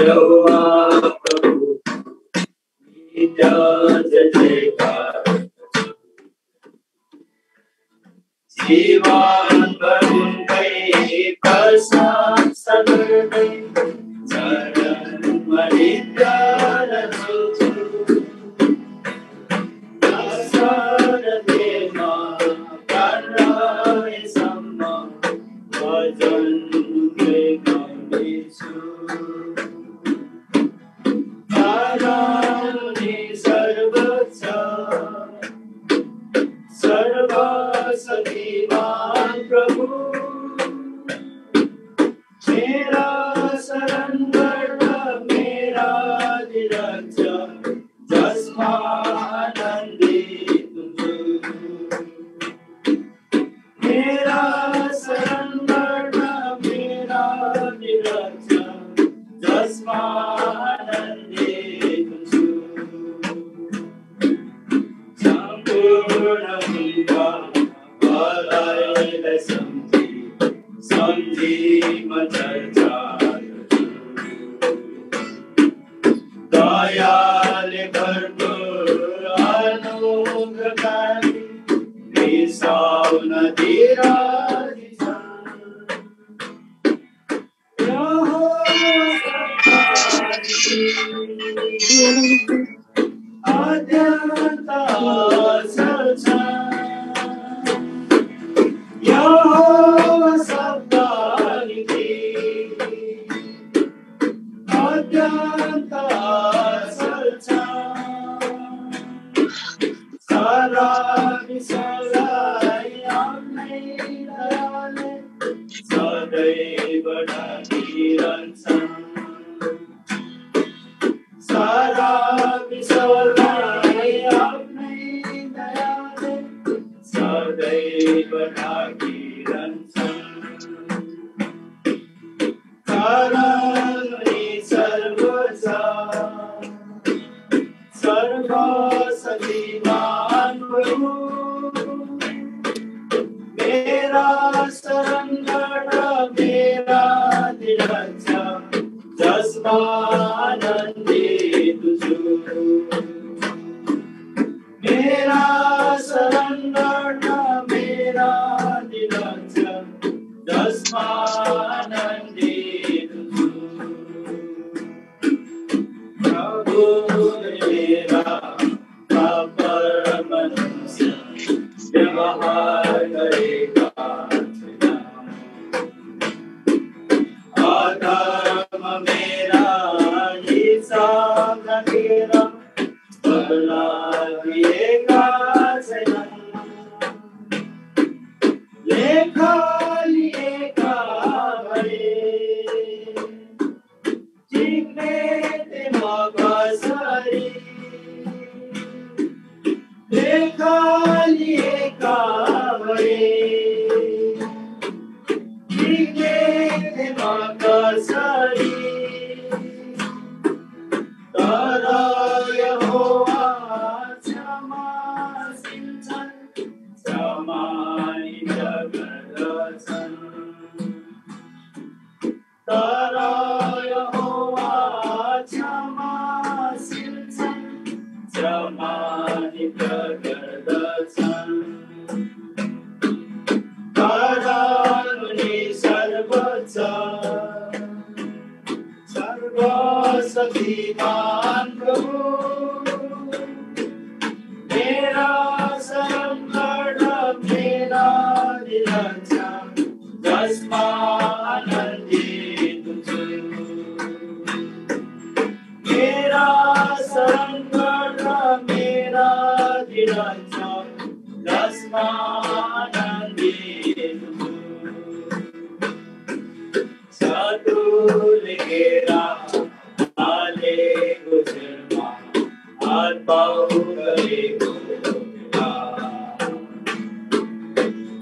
यहोवा प्रभु जय जयकार जीवन भर उनकै प्रशंसा गर्दै चरणमा नित्य रहन्छु आशा प्राण रहेसम्म भजन गाउनेछु आराधने सर्वोच्च सर्वशक्तिमान प्रभु मेरा शरण गर्दा मेरा निरक्षा जसमा आनन्दित हुन्छु मेरा शरण गर्दा मेरा निरक्षा जसमा आनन्दित हुन्छु सम्पूर्ण हुँदा भलाइलाई सम्झी म चर्चा दयाले भरपूर अनुग्रहकारी रिसाउन दिइरहेछ अत्यन्त असल छ यहोवा शब्दनिधि अत्यन्त असल छ सारा विश्वलाई आफ्नै दयाले सदैव ढाकिरहन्छन् सारा विश्वलाई आफ्नै दयाले सदैव ढाकिरहन्छन् कारण सर्वोच्च सर्वशक्तिमान प्रभु मेरा शरण गर्दा मेरा निरक्षा जसमा आनन्दित हुन्छु मेरा शरण गर्दा मेरा निरक्षा जसमा आनन्दित हुन्छु प्रभुले मेरा पापर मनुष्य व्यवहार गरेका अधर्म मेरा हिसाब राखेर बदला दिएका छैनन् लेखा लिएका भए टिक्ने तिम्रो कसरी लेखा लिएका भए टिक्ने तिम्रो कसरी तर यहोवा क्षमाशील छन् क्षमानित गर्दछन् तर यहोवा क्षमाशील छन् क्षमानित गर्दछन् कारण उनी सर्वोच्च सर्वशक्तिमान प्रभु मेरा शरण गर्दा मेरा निरक्षा जसमा आनन्दित हुन्छु मेरा शरण गर्दा मेरा निरक्षा जसमा आनन्दित हुन्छु शत्रुले घेरा हालेको छेउमा हात पाउ गरेको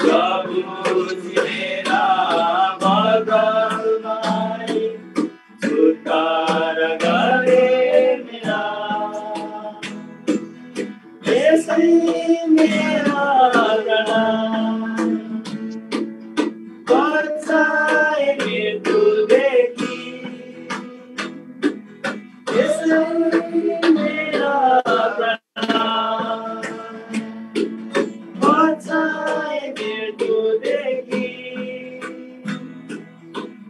प्रभु मेरा बगलमाई छुटकारा गरे मेरा यसै मेरा बचाए मृत्युदेखि मेरा प्रणाम बचाए मृत्युदेखि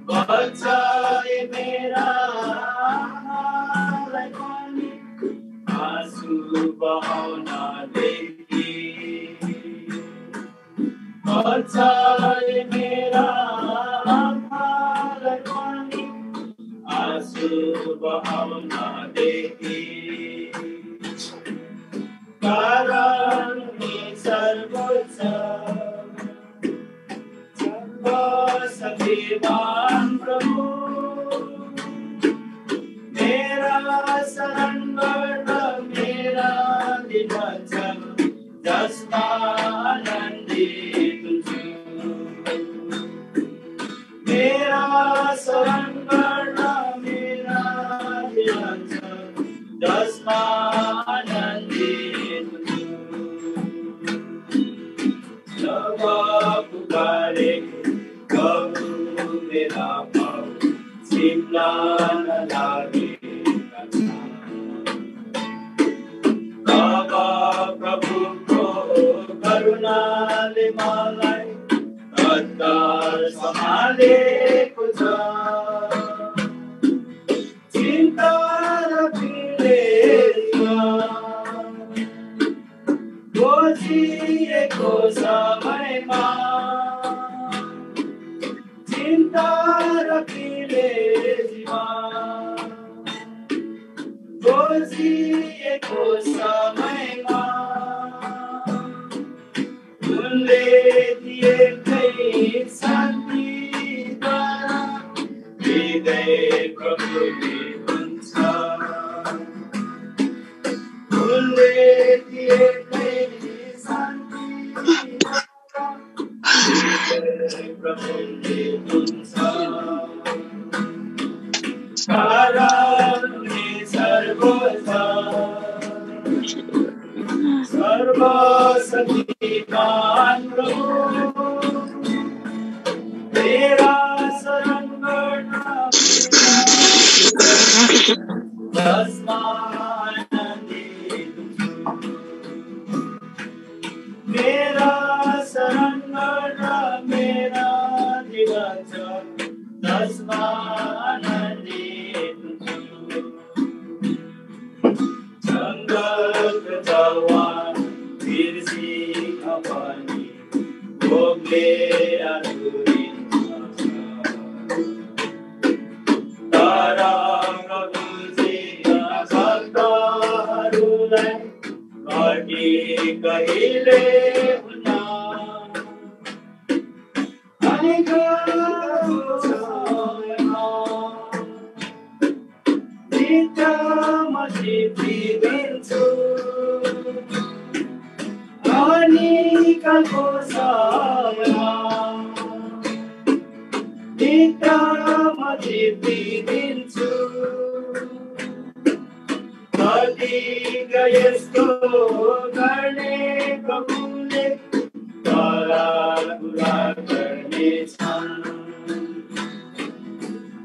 बचाए मेरा आमालाई पनि आँसु बहाउनदेखि बचाए मेरा आमालाई पनि आँसु बहाउनदेखि कारण नि सर्वोच्च सर्वशक्तिमान प्रभु मेरा शरण गर्न मेरा दिन छ जसमा आनन्दित छु मेरा शरण गर्न मेरा दिन छ जसमा आनन्दित छु जब पुकारे प्रभु मेरा भाउ सिम्लन लागेका तब प्रभुको करुणाले मलाई अत्तर सम्हालेको छ चिन्ता र पीडेमा बोझिएको समयमा चिन्ता र पीडेमा बोझिएको समयमा उनले दिएकै शान्तिद्वारा हृदय प्रफुल्लित हुन्छ उनले दिएकै शान्तिद्वारा हृदय प्रफुल्लित हुन्छ कारण नि सर्वोच्च सर्वशक्तिमान प्रभु मेरा शरण गर्न जसमा आनन्दित छु मेरा शरण गर्न मेरा दिन छ जसमा आनन्दित छु जङ्गलको जवान बिर्सिका पनि भोकले आदुरिन्छ तर प्रभुजीका भक्तहरूलाई घटी कहिले हुन्न नित्यमा जितिदिन्छु अनिकालको समयमा नित्यमा जितिदिन्छु कतिक यस्तो गर्ने प्रभुले तर कुरा गर्नेछन्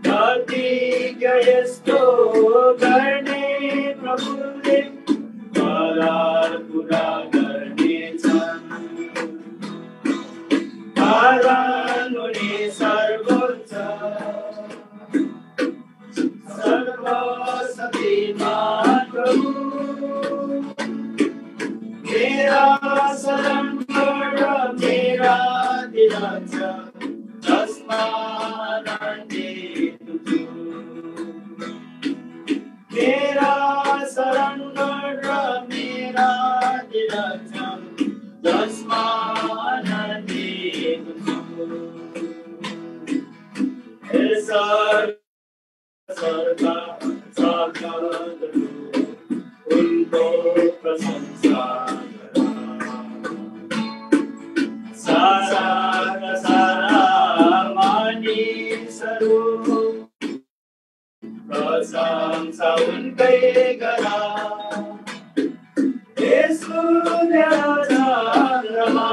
कतिक यस्तो गर्ने प्रभुले तर कुरा गर्नेछन् कारण उनी सर्वोच्च सर्वशक्तिमान प्रभु मेरा शरण गर्न मेरा दिन छ जसमा आनन्दित छु मेरा शरण गर्न मेरा दिन छ जसमा आनन्दित छु उनको प्रशंसा सारा सारा मानिसहरू प्रशंसा उनकै गरा यसो चन्द्रमा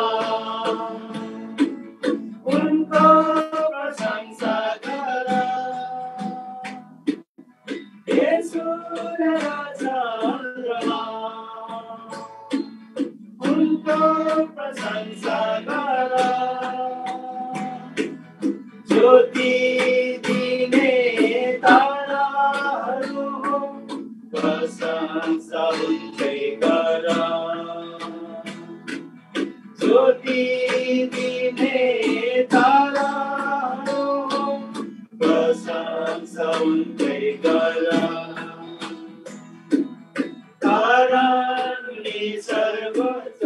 उनको प्रशंसा गरा येशू मेरा चंद्रमा उनको प्रशंसा करा ज्योति दिने ताराहरू प्रशंसा उनकै करा ज्योति दिने ताराहरू प्रशंसा उनकै करा कारण उनी सर्वोच्च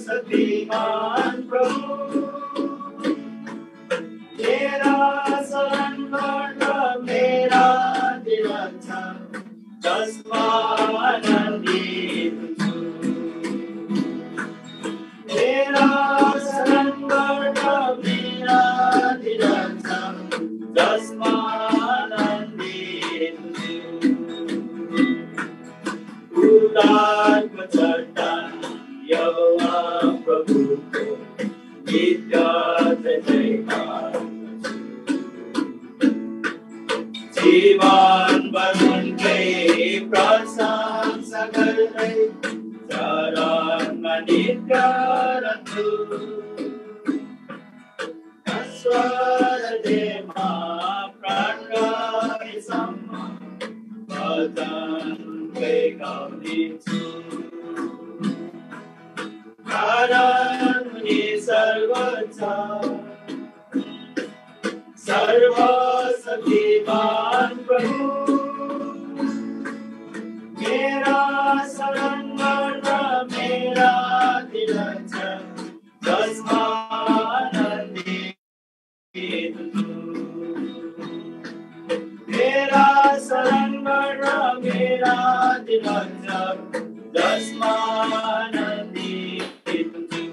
सर्वशक्तिमान प्रभु मेरा शरण गर्न मेरा निरक्षा जसमा आनन्दित छु मेरा शरण गर्न मेरा निरक्षा जसमा आनन्दित छु उदारको चट्टान यहोवा प्रभुको नित्य जयकार जीवनभर उनकै प्रशंसा गर्दै चरणमा नित्य रहन्छु स्वर्गमा प्राण रहेसम्म भजनकै गाउँदैछु कारण उनी सर्वोच्च सर्वशक्तिमान प्रभु मेरा शरण गर्न मेरा निरक्षा जसमा आनन्दित छु मेरा शरण गर्न मेरा निरक्षा जसमा आनन्दित छु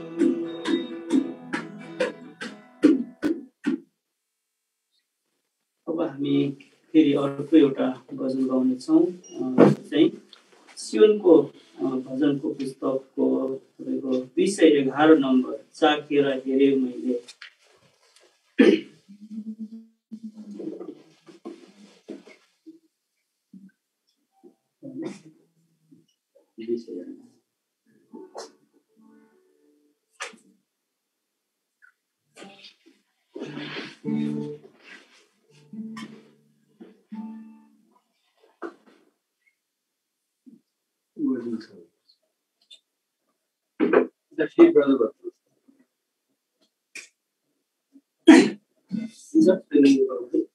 अब हामी फेरि अर्को एउटा भजन गाउनेछौँ चाहिँ सियोनको भजनको पुस्तकको तपाईँको 211 नम्बर चाखेर हेरे मैले That's it, brother. Just thinking about it.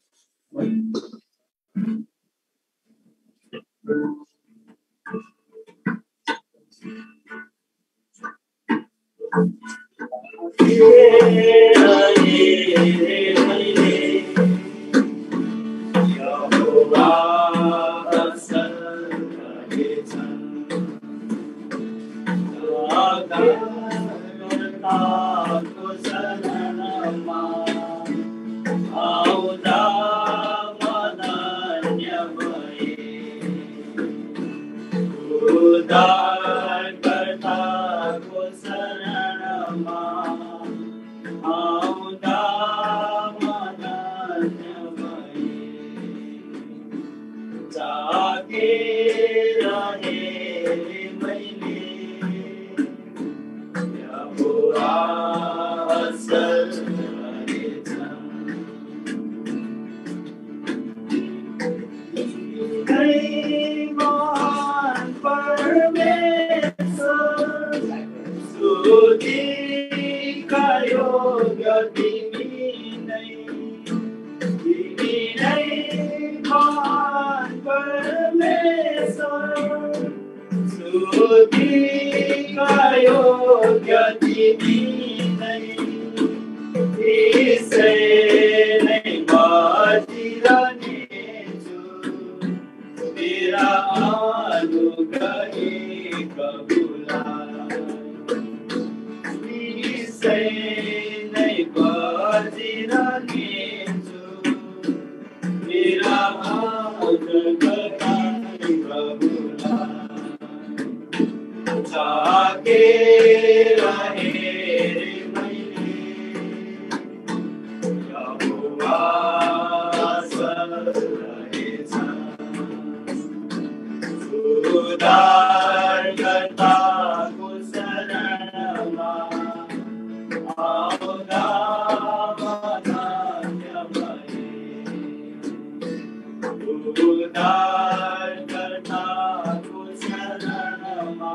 उद्धारकर्ताको शरणमा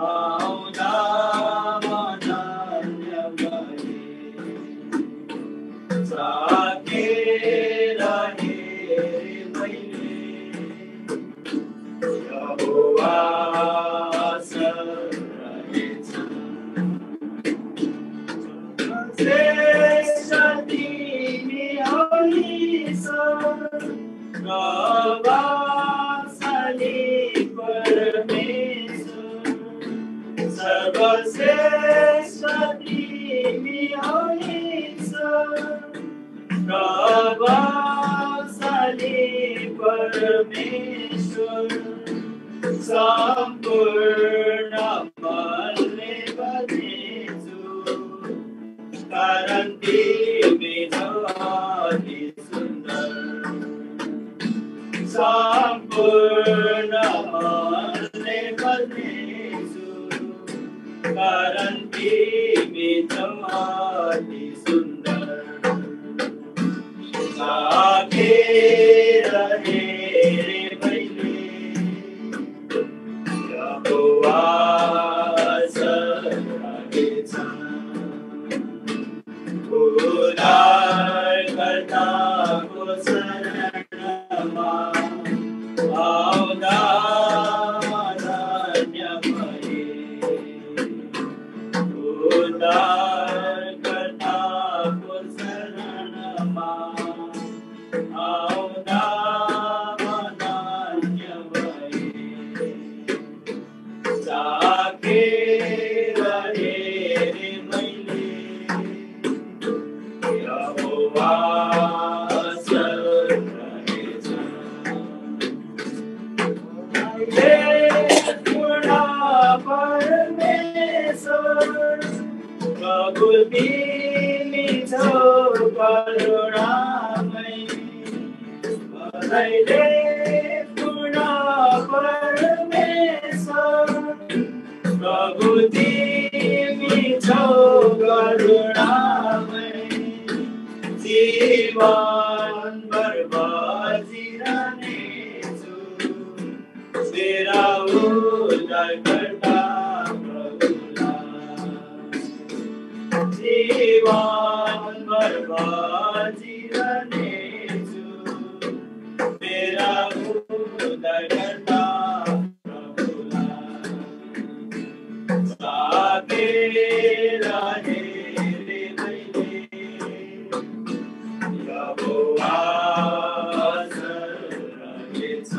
आउँदा म धन्य भएँ। ताकेर हेरेँ मैले यहोवा असल रहेछ। श्रेष्ठ तिमी हौ ईश्वर, प्रभावशाली परमेश्वर। सर्वश्रेष्ठ तिमी हौ ईश्वर, प्रभावशाली परमेश्वर। सम्पूर्ण मनले बजेछु, कारण तिमी छौ अति सुन्दर। सम्पूर्ण मनले बजेछु, कारण तिमी छौ अति सुन्दर। ताकेर हेरेँ मैले यहोवा असल रहेछ। उद्धारकर्ताको शरणमा आउँदा म धन्य भएँ। उद्धारकर्ताको शरणमा आउँदा म धन्य भएँ। ताकेर हेरेँ मैले यहोवा असल रहेछ। हे पूर्ण परमेश्वर, प्रभु तिमी छौ करुणामय। हे पूर्ण परमेश्वर, प्रभु तिमी छौ करुणामय। जीवनभर बजिरहनेछु तेरा उद्धारकर्ता प्रभुलाई। जीवनभर बजिरहनेछु तेरा उद्धारकर्ता प्रभुलाई। ताकेर हेरेँ मैले यहोवा असल रहेछ।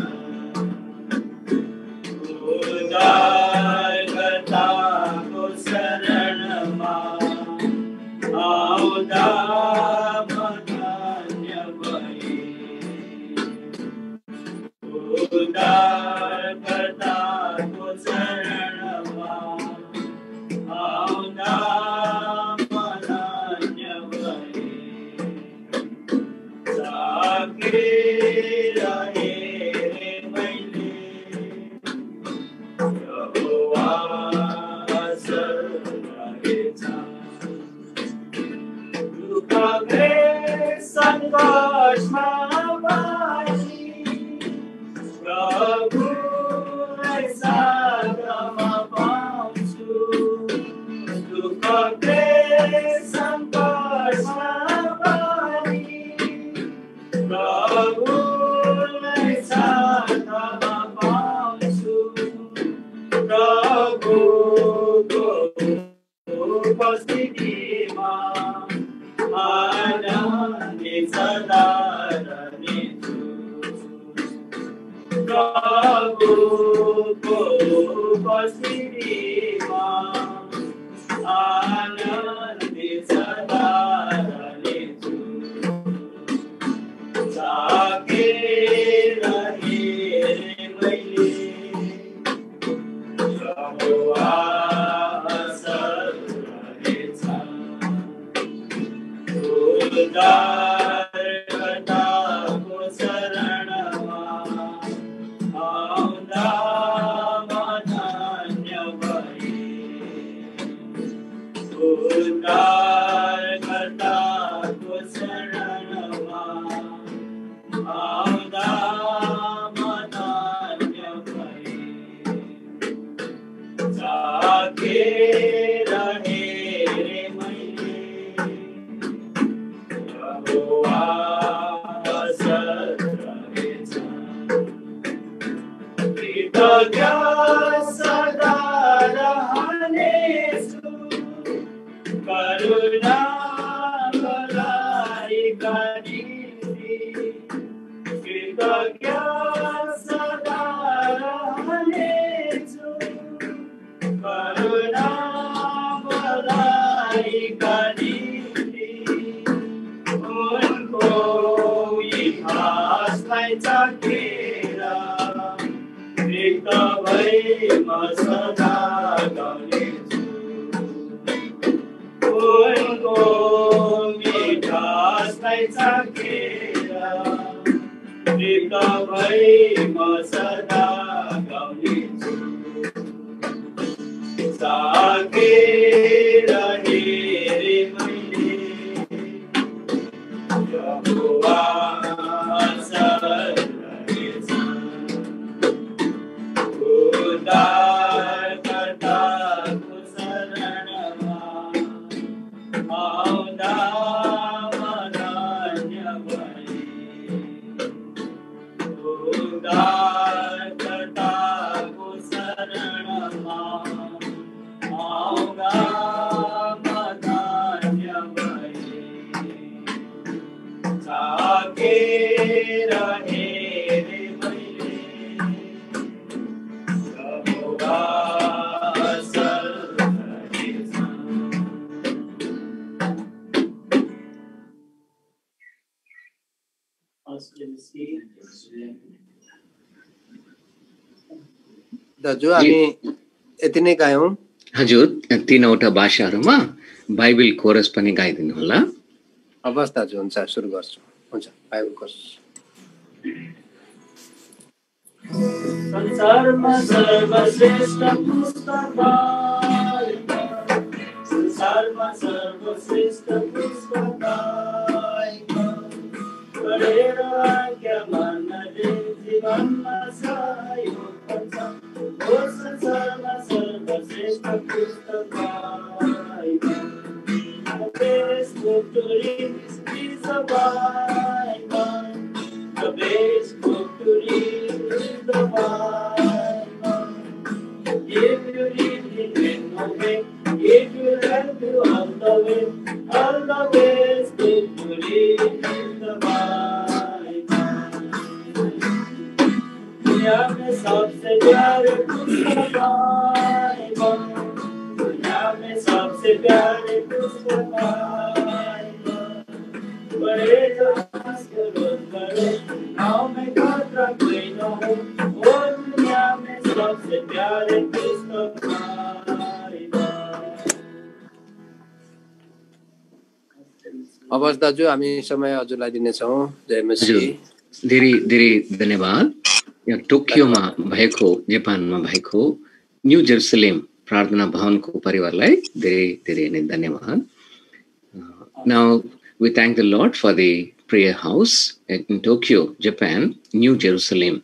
उद्धारकर्ताको शरणमा आउँदा म धन्य भएँ। उद्धारकर्ताको शरणमा आउँदा म धन्य भएँ। ताकेर हेरेँ मैले यहोवा असल रहेछ। दुःख क्लेश सङ्कटमा बाँची प्रभुलाई साथमा पाउँछु। दुःख क्लेश सङ्कटमा बाँची प्रभुलाई साथमा पाउँछु। प्रभुको उपस्थितिमा आनन्दित सदा रहनेछु। प्रभुको उपस्थितिमा आनन्दित सदा रहनेछु। ताकेर हेरेँ मैले यहोवा असल रहेछ। उद्धारकर्ताको शरणमा आउँदा म धन्य भएँ। उद्धारकर्ताको शरणमा कृतज्ञ सदा रहनेछु करुणा बलाइका निम्ति कृतज्ञ सदा रहनेछु करुणा बलाइका निम्ति उनको इतिहासलाई चाखेर रिक्त भई म सदा गाउनेछु उनको इतिहासलाई चाखेर रिक्त भई म सदा गाउनेछु चाखेर हेरे मैले यहोवा असल रहेछ उद्धारकर्ताको शरणमा आउँदा म धन्य भएँ उद्धारकर्ताको शरणमा आउँदा म धन्य भएँ चाखेर हेरे मैले यहोवा असल रहेछ दाजु हामी यति नै गायौँ हजुर 3वटा भाषाहरूमा बाइबल कोरस पनि गाइदिनु होला हवस् दाजु हुन्छ सुरु गर्छु हुन्छ बाइबल कोरस संसारमा सर्वश्रेष्ठ पुस्तक संसारमा सर्वश्रेष्ठ पुस्तक पढेर आज्ञा मान्नले जीवनमा सहयोग हुन्छ ओ संसारमा सर्वश्रेष्ठ पुस्तक The best book to read is the Bible. The best book to read is the Bible. If you read it in no way, it will help you all the way. All the best book to read is the Bible. दुनिया में सबसे प्यारे पुस्तक Bible दुनिया में सबसे प्यारे पुस्तक बाइबल बड़े जो आस्के रोज बड़े गाँव में खतरा कोई न हो वो दुनिया में सबसे प्यारे पुस्तक बाइबल हवस् दाजु हामी समय हजुरलाई दिनेछौँ जय मसीह हजुर धेरै धेरै धन्यवाद यहाँ टोकियोमा भएको जापानमा भएको न्यू जेरुसलेम प्रार्थना भवनको परिवारलाई धेरै धेरै नै धन्यवाद Now we thank the Lord for the prayer house in Tokyo, Japan, New Jerusalem.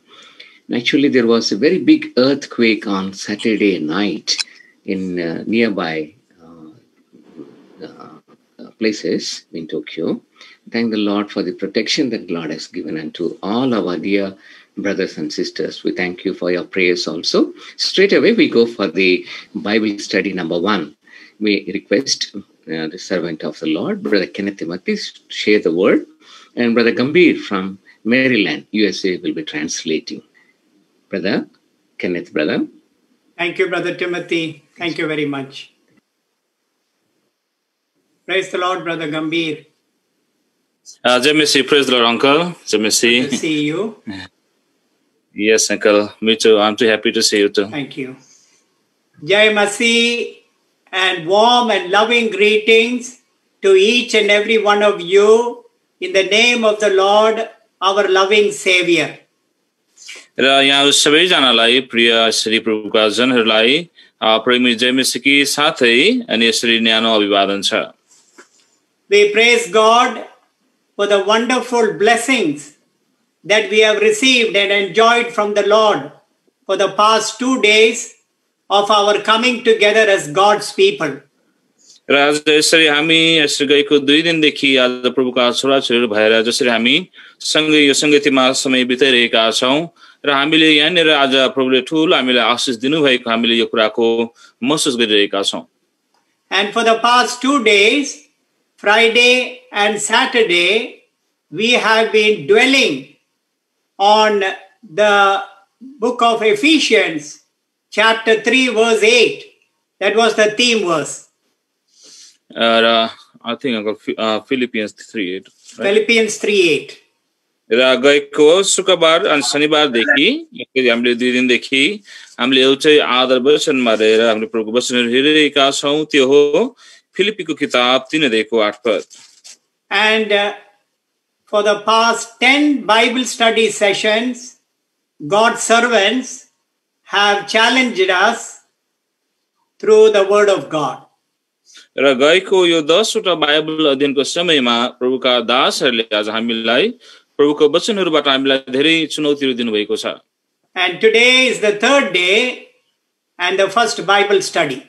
Actually, there was a very big earthquake on Saturday night in nearby places in Tokyo. Thank the Lord for the protection that the Lord has given unto all our dear brothers and sisters. We thank you for your prayers also. Straight away, we go for the Bible study number 1. We request the servant of the Lord, Brother Kenneth Timothy, share the word. And Brother Gambir from Maryland, USA, will be translating. Brother Kenneth, brother. Thank you, Brother Timothy. Thank you very much. Praise the Lord, Brother Gambir. Jai Masi, praise the Lord, Uncle. Jai Masi. Good to see you. Yes, Uncle. Me too. I'm too happy to see you too. Thank you. Jai Masi and warm and loving greetings to each and every one of you in the name of the Lord, our loving Savior. र यहाँ सबैजनालाई प्रिय श्री प्रभुका जनहरूलाई प्रेमी जय मसीहकी साथै अनि यसरी न्यानो अभिवादन छ We praise God for the wonderful blessings that we have received and enjoyed from the Lord for the past 2 days of our coming together as God's people. र आज यसरी हामी यसरी गएको 2 दिनदेखि आज प्रभुका छोराछोरी भएर जसरी हामी सँगै यो संगतिमा समय बिताइरहेका छौं र हामीले यहाँनिर आज प्रभुले ठुलो हामीलाई आशिष दिनुभएको हामीले यो कुराको महसुस गरिरहेका छौँ। And for the past 2 days, Friday and Saturday, we have been dwelling on the book of Ephesians, chapter 3, verse 8. That was the theme verse. I think I got Philippians 3:8. Right? Philippians 3:8. र गएको शुक्रबार अनि शनिबारदेखि हामीले 2 दिनदेखि हामीले एउटै आधार वचनमा रहेर हामीले प्रभुको वचनहरू हेरिरहेका छौँ। त्यो हो फिलिप्पीको किताब 3:8। And for the past 10 Bible study sessions, God's servants have challenged us through the word of God. र गएको यो 10 वटा बाइबल अध्ययनको समयमा प्रभुका दासहरूले आज हामीलाई प्रभुको वचनहरूबाट हामीलाई धेरै चुनौतीहरू दिनुभएको छ। And today is the 3rd day and the first Bible study.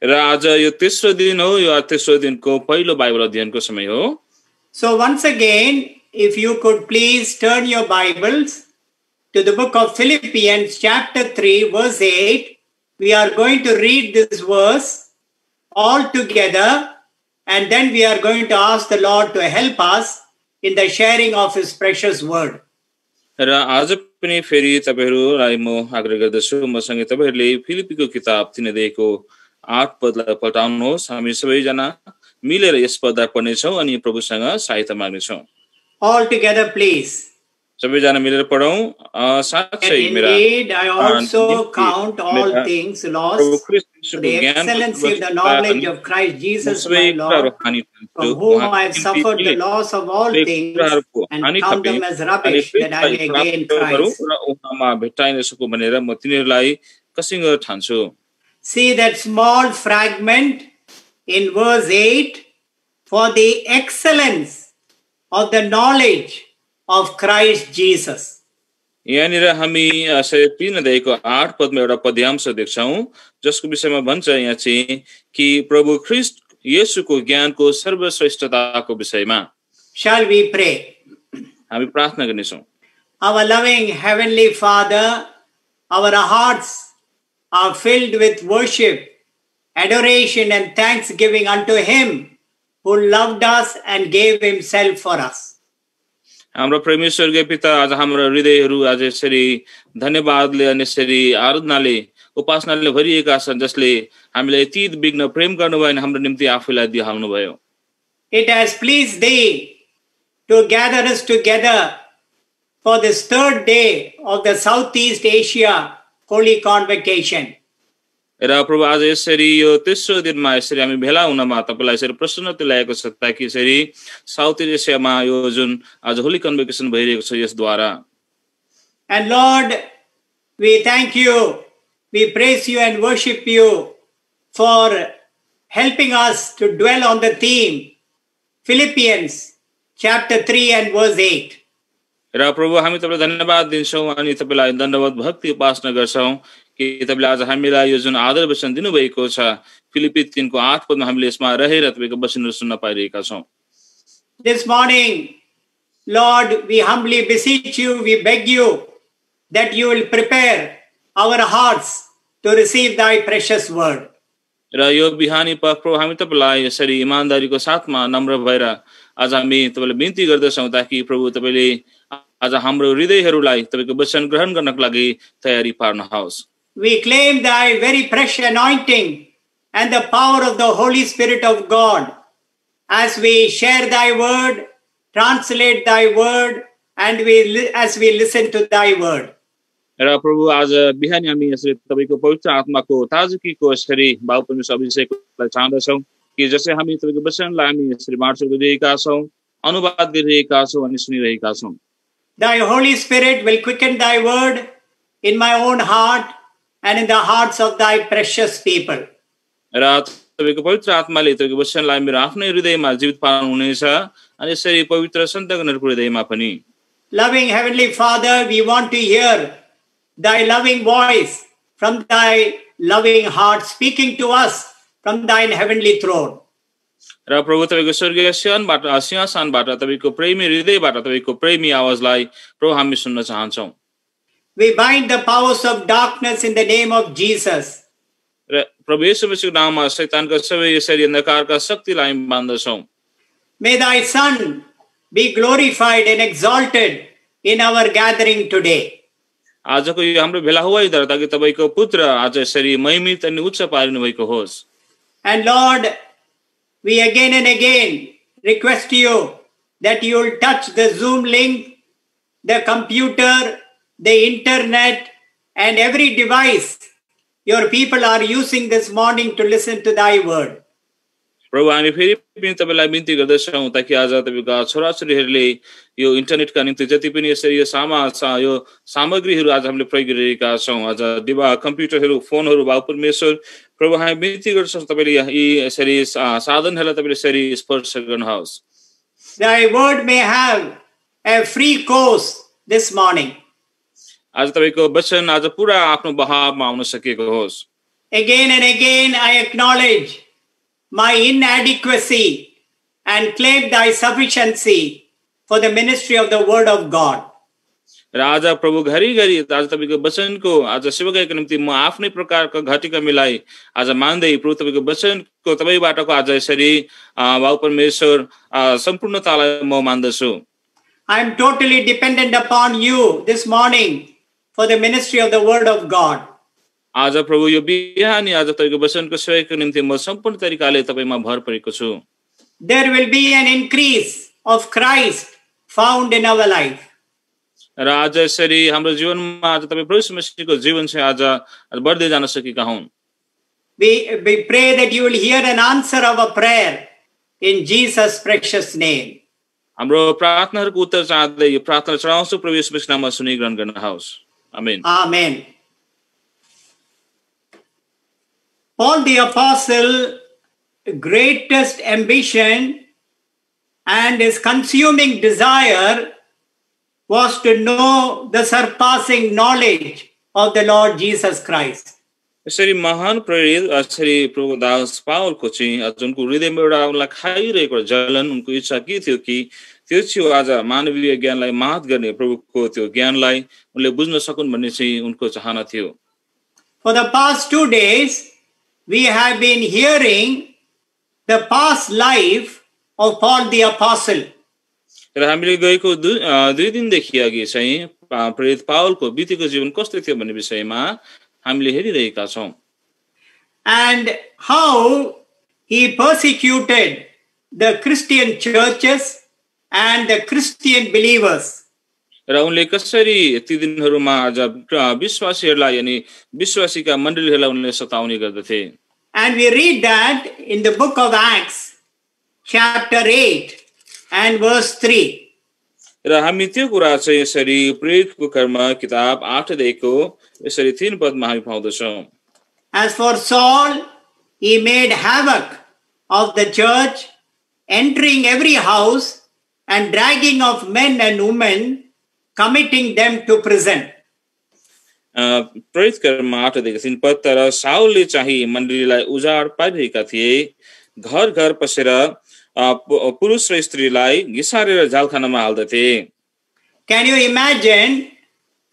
र आज यो तेस्रो दिन हो, यो तेस्रो दिनको पहिलो बाइबल अध्ययनको समय हो। So once again, if you could please turn your Bibles to the book of Philippians chapter 3 verse 8, we are going to read this verse all together, and then we are going to ask the Lord to help us in the sharing of his precious word. र आज पनि फेरि तपाईहरुलाई म आग्रह गर्दछु, मसँगै तपाईहरुले फिलिप्पीको किताब 3:8 पल्टाउनुहोस्। हामी सबैजना मिलेर यस पदलाई पढ्नेछौँ अनि प्रभुसँग सहायता माग्नेछौँ। All together, please. सबैजना मिलेर पढौँ। साथै मेरा Indeed, I also count all things lost to the excellency of the knowledge of Christ Jesus my Lord, from whom I have suffered the loss of all things and count them as rubbish, that I may gain Christ. भनेर म तिनीहरूलाई कसिङ्गर ठान्छु। See that small fragment in verse 8, for the excellence of the knowledge of Christ Jesus. यहाँनिर हामी 3:8 पदमा एउटा पद्यांश देख्छौँ जसको विषयमा भन्छ यहाँ चाहिँ कि प्रभु ख्रीष्ट येशूको ज्ञानको सर्वश्रेष्ठताको विषयमा। Shall we pray? हामी प्रार्थना गर्नेछौँ। Our loving Heavenly Father, our hearts are filled with worship, adoration and thanksgiving unto Him who loved us and gave Himself for us. हाम्रो परमेश्वरको पिता, आज हाम्रो हृदयहरू आज यसरी धन्यवादले अनि यसरी आराधनाले उपासनाले भरिएका छन्, जसले हामीलाई यति बिघ्न प्रेम गर्नुभयो अनि हाम्रो निम्ति आफूलाई दिइहाल्नु भयो। It has pleased Thee to gather us together for this 3rd day of the Southeast Asia Holy Convocation. र प्रभु आज यसरी यो तेस्रो दिनमा यसरी हामी भेला हुनमा तपाईलाई यसरी प्रसन्नता ल्याएको छ ताकि यसरी साउथ एसियामा यो जुन आज होली कन्भोकेसन भइरहेको छ यसद्वारा। And Lord, we thank you, we praise you and worship you for helping us to dwell on the theme Philippians chapter 3 and verse 8. र प्रभु हामी तपाईलाई धन्यवाद दिन्छौँ अनि तपाईलाई दण्डवत भक्ति उपासना गर्छौँ कि तपाईले आज हामीलाई यो जुन आदर वचन दिनुभएको छ फिलिप्पी 3:8 पदमा हामीले यसमा रहेर तपाईको वचनहरू सुन्न पाइरहेका छौँ। This morning, Lord, we humbly beseech you, we beg you that you will prepare our hearts to receive thy precious word. र यो बिहानी प्रभु हामी तपाईलाई यसरी इमानदारीको साथमा नम्र भएर आज हामी तपाईलाई बिन्ती गर्दछौँ ताकि प्रभु तपाईले आज हाम्रो हृदयहरूलाई तपाईको वचन ग्रहण गर्नको लागि तयारी पार्नुहोस्। We claim thy very precious anointing and the power of the Holy Spirit of God as we share thy word, translate thy word, and as we listen to thy word. र प्रभु आज बिहानी हामी यसरी तपाईको पवित्र आत्माको ताजगीको यसरी बाबु परमेश्वर अभिषेकलाई चाहन्छौँ कि जसै हामी तपाईको वचनलाई हामी यसरी बाँड्छौँ गरिरहेका छौँ, अनुवाद गरिरहेका छौँ अनि सुनिरहेका छौँ। Thy Holy Spirit will quicken thy word in my own heart and in the hearts of thy precious people. र तपाईको पवित्र आत्माले तपाईको वचनलाई मेरो आफ्नै हृदयमा जीवित पार्नु हुनेछ अनि यसरी पवित्र सन्तगणहरूको हृदयमा पनि। Loving Heavenly Father, we want to hear thy loving voice from thy loving heart speaking to us from thine heavenly throne. र प्रभु तपाईको स्वर्गीय सिंहासनबाट तपाईको प्रेमी हृदयबाट तपाईको प्रेमी आवाजलाई प्रभु हामी सुन्न चाहन्छौँ। We bind the powers of darkness in the name of Jesus. र प्रभु येशू मसीहको नाममा शैतानका सबै यसरी अन्धकारका शक्तिलाई हामी बाँध्दछौँ। May thy Son be glorified and exalted in our gathering today. आजको यो हाम्रो भेला हुँदा ताकि तपाईको पुत्र आज यसरी महिमित अनि उच्च पारिनु भएको होस्। And Lord, we again and again request you that you will touch the Zoom link, the computer, the internet, and every device your people are using this morning to listen to thy word. प्रभु हामी फेरि पनि तपाईलाई बिन्ती गर्दछौँ ताकि आज तपाईका छोराछोरीहरूले यो इन्टरनेटका निम्ति जति पनि यसरी यो सामग्रीहरू आज हामीले प्रयोग गरिरहेका छौँ, आज डिभा कम्प्युटरहरू फोनहरू बाबु परमेश्वर प्रभु हामी बिन्ती गर्छौँ तपाईले यी यसरी साधनहरूलाई तपाईले यसरी स्पर्श गर्नुहोस्। Thy word may have a free course this morning. आज तपाईको वचन आज पुरा आफ्नो बहावमा आउन सकेको होस्। Again and again I acknowledge my inadequacy and claim thy sufficiency for the ministry of the word of God. र आज प्रभु घरिघरि आज तपाईको वचनको आज सेवाकाईको निम्ति म आफ्नै प्रकारको घटिका मिलाई आज मान्दै प्रभु तपाईको वचनको तपाईबाटको आज यसरी बाबु परमेश्वर सम्पूर्णतालाई म मान्दछु। I am totally dependent upon you this morning for the ministry of the word of God. आज प्रभु यो बिहानी आज तपाईको वचनको सेवाको निम्ति म सम्पूर्ण तरिकाले तपाईमा भर परेको छु। There will be an increase of Christ found in our life. र आज यसरी हाम्रो जीवनमा आज तपाईँ प्रभु मसीहको जीवन चाहिँ आज बढ्दै जान सकेका हुन्। We pray that you will hear an answer of a prayer in Jesus' precious name. हाम्रो प्रार्थनाहरूको उत्तर चाहँदै यो प्रार्थना चढाउँछु प्रभु येशू मसीहको नाममा सुनि ग्रहण गर्नुहोस्। आमेन। Amen. Paul the Apostle, greatest ambition and his consuming desire was to know the surpassing knowledge of the Lord Jesus Christ. यसरी महान प्रेरित यसरी प्रभु दास पावलको चाहिँ आज उनको हृदयमा एउटा उनलाई खाइरहेको जलन उनको इच्छा के थियो कि त्यो चाहिँ आज मानवीय ज्ञानलाई मात गर्ने प्रभुको त्यो ज्ञानलाई उनले बुझ्न सकुन् भन्ने चाहिँ उनको चाहना थियो। For the past 2 days, we have been hearing the past life of Paul the Apostle. र हामीले गएको 2 दिनदेखि अघि चाहिँ प्रेरित पावलको बितेको जीवन कस्तो थियो भन्ने विषयमा हामीले हेरिरहेका छौं। And how he persecuted the Christian churches and the Christian believers. र उनले कसरी ती दिनहरुमा आज विश्वासीहरुलाई यानी विश्वासीका मण्डलीहरुलाई उनले सताउने गर्दथे। And we read that in the book of Acts chapter 8 and verse 3. र हामी त्यो कुरा चाहिँ यसरी प्रेरितको कर्म किताब 8 देखिको यसरी 3 पदमा हामी पाउँदछौं। As for Saul, he made havoc of the church, entering every house and dragging off men and women, committing them to prison. प्रेरित कर्म 8 देखि 3 पद तर साउलले चाहिँ मण्डलीलाई उजाड पारिरहेका थिए, घर घर पसेर पुरुष र स्त्रीलाई घिसारेर जालखानामा हाल्दथे। Can you imagine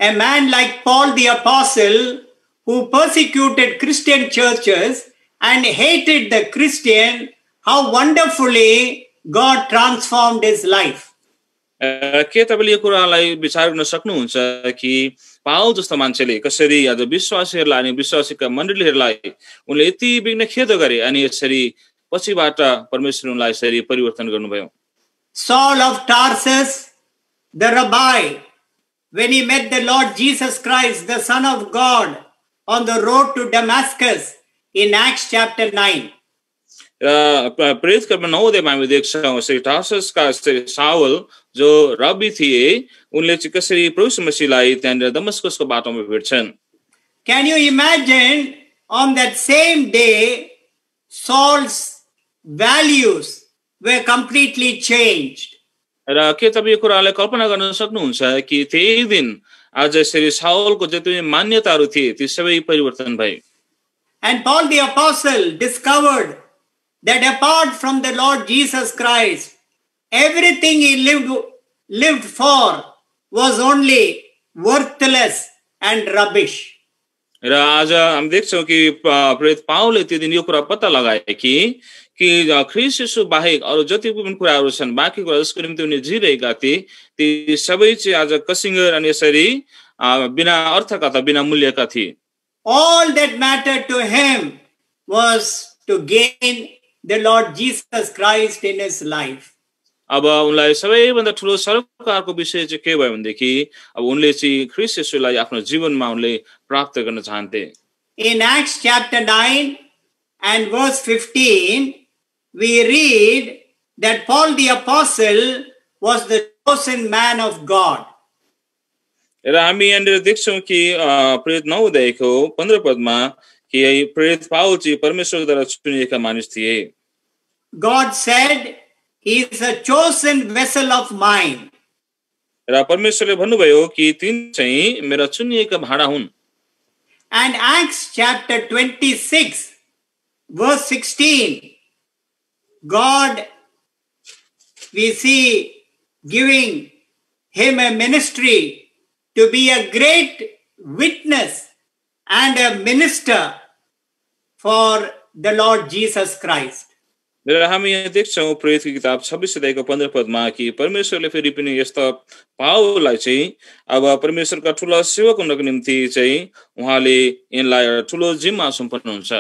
a man like Paul the Apostle who persecuted Christian churches and hated the Christian, how wonderfully God transformed his life? के तपाईले यो कुरालाई विचार गर्न सक्नुहुन्छ कि पावल जस्तो मान्छेले कसरी आज विश्वासीहरुलाई अनि विश्वासीका मण्डलीहरुलाई उनले यति बिघ्न खेद गरे अनि यसरी पछिबाट परमेश्वर उनलाई यसरी परिवर्तन गर्नुभयो। Saul of Tarsus, the rabbi, when he met the Lord Jesus Christ, the Son of God, on the road to Damascus in Acts chapter 9. प्रेरित कर्म 9 देखिमा हामी देख्छौं श्री टार्ससका साउल जो रब्बी थिए उनले चाहिँ कसरी प्रभु मसीहलाई त्यहाँ दमस्कसको बाटोमा भेट्छन्। Can you imagine on that same day Saul's values were completely changed? र के तपाईँ यो कुरालाई कल्पना गर्न सक्नुहुन्छ कि त्यही दिन आज यसरी साउलको जति मान्यताहरू थिए ती सबै परिवर्तन भए। And Paul the Apostle discovered that apart from the Lord Jesus Christ, everything he lived for was only worthless and rubbish. र आज हामी देख्छौँ कि प्रेरित पावलले त्यो दिन यो कुरा पत्ता लगाए कि ख्रीष्ट येशू बाहेक अरू जति पनि कुराहरू छन् बाँकी कुरा जसको निम्ति उनी जिरहेका थिए ती सबै चाहिँ आज कसिङ्गर अनि यसरी बिना अर्थका अथवा बिना मूल्यका थिए. All that mattered to him was to gain the Lord Jesus Christ in his life. अब उनलाई सबैभन्दा ठुलो सरोकारको विषय चाहिँ के भयो भनेदेखि अब उनले चाहिँ ख्रीष्ट येशूलाई आफ्नो जीवनमा उनले प्राप्त गर्न चाहन्थे. In Acts chapter 9 and verse 15, we read that Paul the apostle was the chosen man of God. र हामी यहाँनिर देख्छौँ कि प्रेरित 9 अध्यायको 15 पदमा कि प्रेरित पावल चाहिँ परमेश्वरद्वारा चुनिएका मानिस थिए. God said, he is a chosen vessel of mine. र परमेश्वरले भन्नुभयो कि तिनी चाहिँ मेरा चुनिएका भाँडा हुन्. And Acts chapter 26 verse 16, God, we see giving him a ministry to be a great witness and a minister for the Lord Jesus Christ. र हामी यहाँ देख्छौँ प्रेरितको किताब 26 अध्यायको 15 पदमा कि परमेश्वरले फेरि पनि यस्ता पावललाई चाहिँ अब परमेश्वरका ठुला सेवक हुनको निम्ति चाहिँ उहाँले यिनलाई ठुलो जिम्मा सुम्पनु हुन्छ.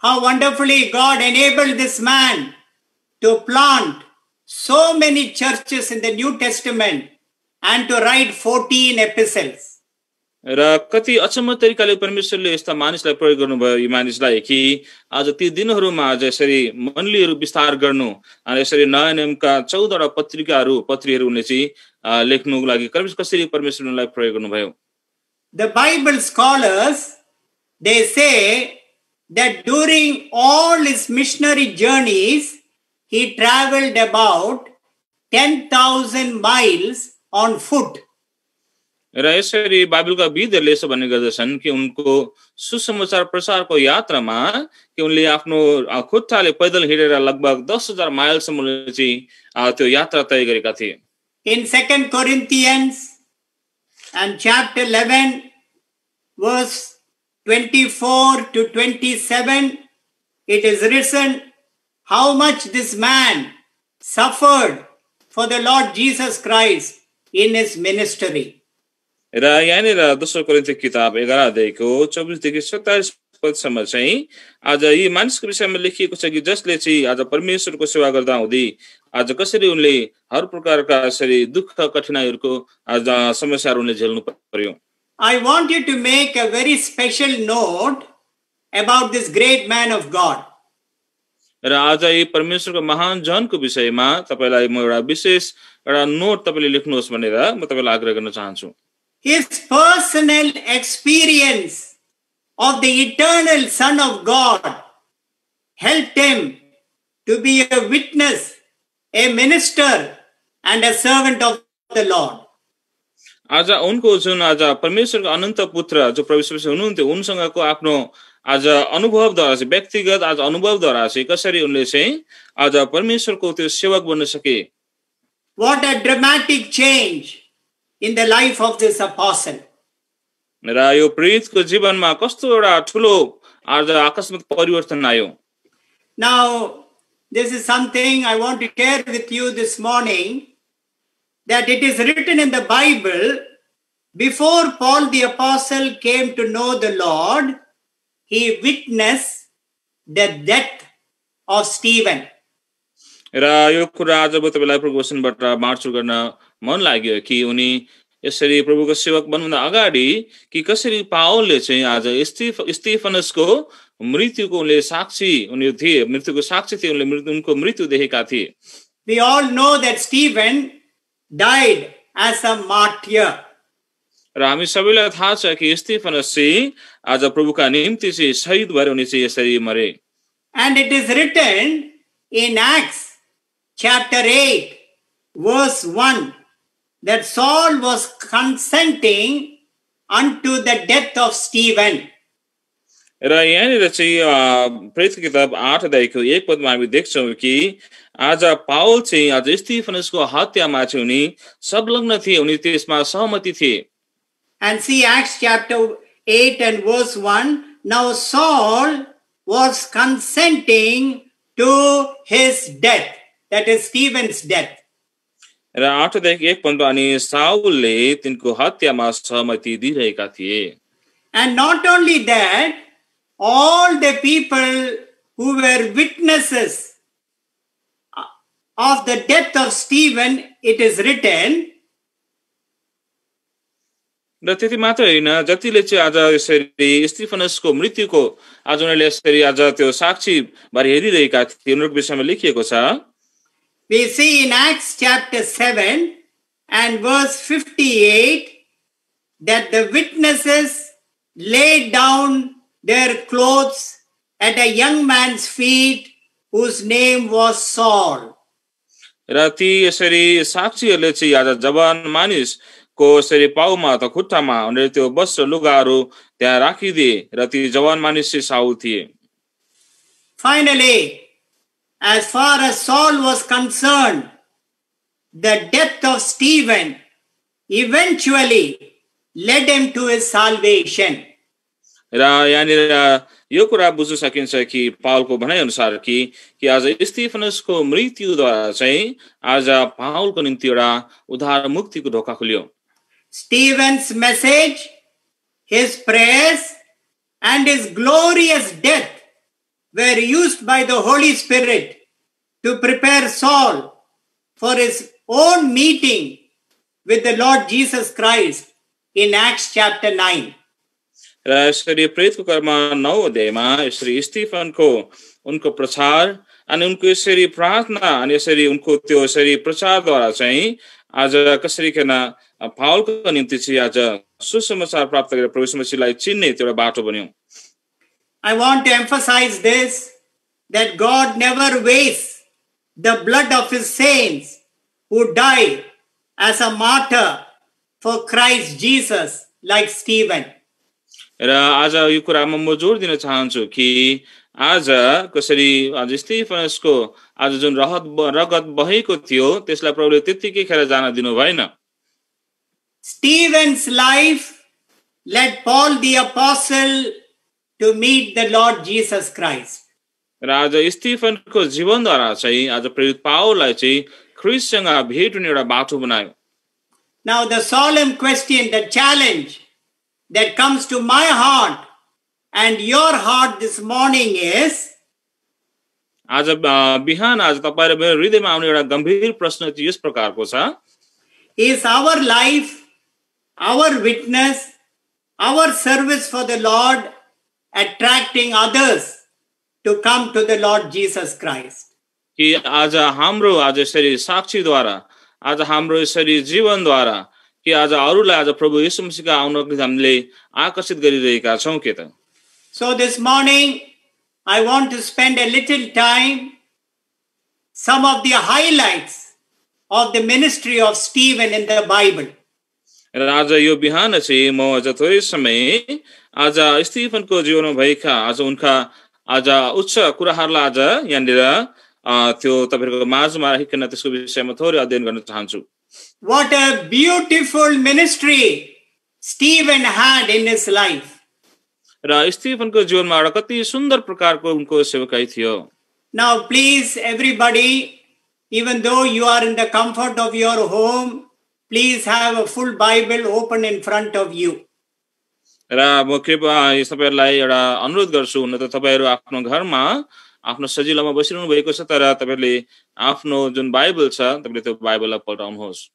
How wonderfully God enabled this man to plant so many churches in the New Testament and to write 14 epistles. र कति अचम्म तरिकाले परमेश्वरले यस्ता मानिसलाई प्रयोग गर्नुभयो यी मानिसलाई कि आज ती दिनहरूमा आज यसरी मण्डलीहरू विस्तार गर्नु अनि यसरी नयाँ नियमका 14 पत्रीहरू उनले चाहिँ लेख्नुको लागि कसरी परमेश्वरलाई प्रयोग गर्नुभयो. The Bible scholars, they say that during all his missionary journeys, he traveled about 10,000 miles on foot. र यसरी बाइबलका विद्हरूले यसो भन्ने गर्दछन् कि उनको सुसमाचार प्रचारको यात्रामा कि उनले आफ्नो खुट्टाले पैदल हिँडेर लगभग 10,000 माइलसम्म चाहिँ त्यो यात्रा तय गरेका थिए. In 2 Corinthians and chapter 11 verse 24 to 27, it is written how much this man suffered for the Lord Jesus Christ in his ministry. र यहाँनिर दोस्रो कोरिन्थी किताब 11 अध्यायको 24 देखि 27 पदसम्म चाहिँ आज यी मानिसको विषयमा लेखिएको छ कि जसले चाहिँ आज परमेश्वरको सेवा गर्दा हुँदै आज कसरी उनले हर प्रकारका यसरी दुःख कठिनाइहरूको आज समस्याहरू उनले झेल्नु पर्यो. I want you to make a very special note about this great man of God. र आज यी परमेश्वरको महान जनको विषयमा तपाईलाई म एउटा विशेष एउटा नोट तपाईले लेख्नुहोस् भनेर म तपाईलाई आग्रह गर्न चाहन्छु. His personal experience of the eternal Son of God helped him to be a witness, a minister, and a servant of the Lord. आज उनको जुन आज परमेश्वरको अनन्त पुत्र जो परमेश्वर हुनुहुन्थ्यो उनसँगको आफ्नो आज अनुभवद्वारा चाहिँ व्यक्तिगत आज अनुभवद्वारा चाहिँ कसरी उनले चाहिँ आज परमेश्वरको त्यो सेवक बन्न सके. What a dramatic change in the life of this apostle. र यो प्रेरितको जीवनमा कस्तो एउटा ठुलो आज आकस्मिक परिवर्तन आयो. Now, this is something I want to share with you this morning, that it is written in the Bible, before Paul the apostle came to know the Lord, he witnessed the death of Stephen. र यो कुरा आज म तपाईलाई प्रभुको वचनबाट बाँड्छु गर्न मन लाग्यो कि उनी यसरी प्रभुको सेवक बन्नुभन्दा अगाडि कि कसरी पावलले चाहिँ आज स्तिफनसको मृत्युको उनले साक्षी उनी थिए, मृत्युको साक्षी थिए, उनले उनको मृत्यु देखेका थिए. We all know that Stephen died as a martyr. र हामी सबैलाई थाहा छ कि स्तिफनस चाहिँ आज प्रभुका निम्ति चाहिँ शहीद भएर उनी चाहिँ यसरी मरे. And it is written in Acts chapter 8 verse 1 that Saul was consenting unto the death of Stephen. र यहाँनिर चाहिँ प्रेरितको किताब 8 अध्यायको 1 पदमा हामी देख्छौँ कि आज पावल चाहिँ आज स्तिफनसको हत्यामा चाहिँ उनी संलग्न थिए, उनी त्यसमा सहमति थिए. and see Acts chapter 8 and verse 1. Now Saul was consenting to his death, that is Stephen's death. र 8:1 पन्ध्र अनि साउलले तिनको हत्यामा सहमति दिइरहेका थिए. And not only that, all the people who were witnesses of the death of Stephen, it is written, र त्यति मात्र होइन, जतिले चाहिँ आज यसरी स्टिफनसको मृत्युको आज उनीहरूले यसरी आज त्यो साक्षी बारे हेरिरहेका थिए, उनीहरूको विषयमा लेखिएको छ. we see in Acts chapter 7 and verse 58 that the witnesses laid down their clothes at a young man's feet whose name was Saul. र ती यसरी साक्षीहरूले चाहिँ आज जवान मानिसको यसरी पाउमा अथवा खुट्टामा उनीहरूले त्यो वस्त्र लुगाहरू त्यहाँ राखिदिए र ती जवान मानिस चाहिँ साउल थिए. Finally, as far as Saul was concerned, the death of Stephen eventually led him to his salvation. र यहाँनिर यो कुरा बुझ्न सकिन्छ कि पाउलको भनाइ अनुसार कि आज स्टिफनसको मृत्युद्वारा चाहिँ आज पाउलको निम्ति एउटा उद्धार मुक्तिको ढोका खुल्यो. Stephen's message, his prayers, and his glorious death were used by the Holy Spirit to prepare Saul for his own meeting with the Lord Jesus Christ in Acts chapter 9. र यसरी प्रेरितको कर्म 9 अध्यायमा यसरी स्टिफनको उनको प्रचार अनि उनको यसरी प्रार्थना अनि यसरी उनको त्यो यसरी प्रचारद्वारा चाहिँ आज कसरी किन पाउलको निम्ति चाहिँ आज सुसमाचार प्राप्त गरेर प्रभु येशू मसीहलाई चिन्ने त्यो एउटा बाटो बन्यो. I want to emphasize this, that God never wastes the blood of his saints who die as a martyr for Christ Jesus like Stephen. र आज यो कुरामा म जोड दिन चाहन्छु कि आज कसरी आज स्टिफनसको आज जुन रगत बहेको थियो त्यसलाई प्रभुले त्यतिकै खेर जान दिनु भएन. Stephen's life led Paul the apostle to meet the Lord Jesus Christ. र आज स्टिफनको जीवनद्वारा चाहिँ आज प्रेरित पाउललाई चाहिँ ख्रीष्टसँग भेट हुने एउटा बाटो बनायो. Now the solemn question, the challenge that comes to my heart and your heart this morning is, आज बिहान आज तपाईँ र मेरो हृदयमा आउने एउटा गम्भीर प्रश्न चाहिँ यस प्रकारको छ, is our life, our witness, our service for the Lord attracting others to come to the Lord Jesus Christ? कि आज हाम्रो आज यसरी साक्षीद्वारा आज हाम्रो यसरी जीवनद्वारा कि आज अरूलाई आज प्रभु येशू मसीहका आउनको निम्ति हामीले आकर्षित गरिरहेका छौं के त? So this morning I want to spend a little time some of the highlights of the ministry of Stephen in the Bible. र आज यो बिहान चाहिँ म आज थोरै समय आज स्टिफनको जीवनमा भएका आज उनका आज उच्च कुराहरूलाई आज यहाँनिर त्यो तपाईहरुको माझमा राखिकन त्यसको विषयमा थोरै अध्ययन गर्न चाहन्छु. What a beautiful ministry Stephen had in his life. र स्टिफनको जीवनमा एउटा कति सुन्दर प्रकारको उनको सेवकाई थियो. Now please everybody, even though you are in the comfort of your home, please have a full Bible open in front of you. र म कृपया तपाईहरुलाई एउटा अनुरोध गर्छु, हुन त तपाईहरु आफ्नो घरमा आफ्नो सजिलोमा बसिरहनु भएको छ, तर तपाईहरुले आफ्नो जुन बाइबल छ तपाईले त्यो बाइबललाई पल्टाउनुहोस्.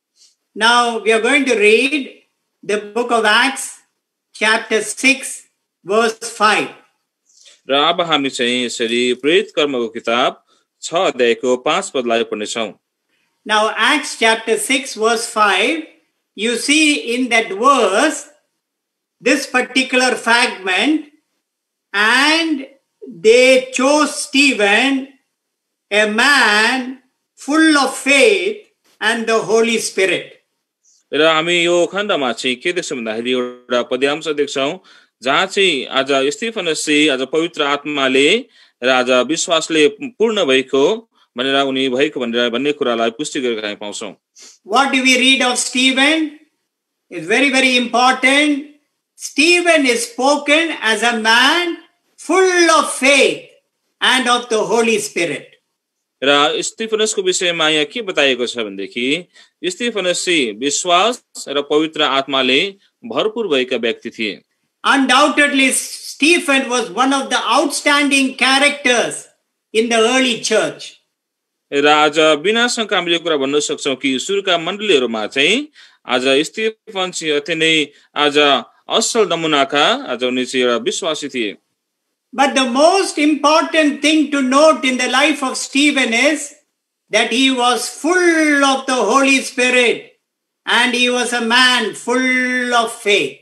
Now we are going to read the book of Acts chapter 6 verse 5. र अब हामी चाहिँ यसरी प्रेरित कर्मको किताब 6 अध्यायको 5 पदलाई पढ्ने छौं. Now Acts chapter 6 verse 5, you see in that verse this particular fragment, and they chose Stephen, a man full of faith and the Holy Spirit. र हामी यो खण्डमा चाहिँ के देख्छौं भन्दाखेरि एउटा पद्यांश देख्छौं जहाँ चाहिँ आज स्टिफनस चाहिँ आज पवित्र आत्माले र आज विश्वासले पूर्ण भएको भनेर उनी भएको भनेर भन्ने कुरालाई पुष्टि गरेको हामी पाउँछौं. What do we read of Stephen? is very, very important. Stephen is spoken as a man full of faith and of the Holy Spirit. र स्तिफनसको विषयमा यहाँ के बताएको छ भनेदेखि स्तिफनस चाहिँ विश्वास र पवित्र आत्माले भरपूर भएका व्यक्ति थिए. Undoubtedly, Stephen was one of the outstanding characters in the early church. र आज बिना शंका हामीले कुरा भन्न सक्छौं कि सुरुका मण्डलीहरुमा चाहिँ आज स्तिफन चाहिँ अति नै आज असल नमुनाका आज उनी चाहिँ एउटा विश्वासी थिए. But the most important thing to note in the life of Stephen is that he was full of the Holy Spirit and he was a man full of faith.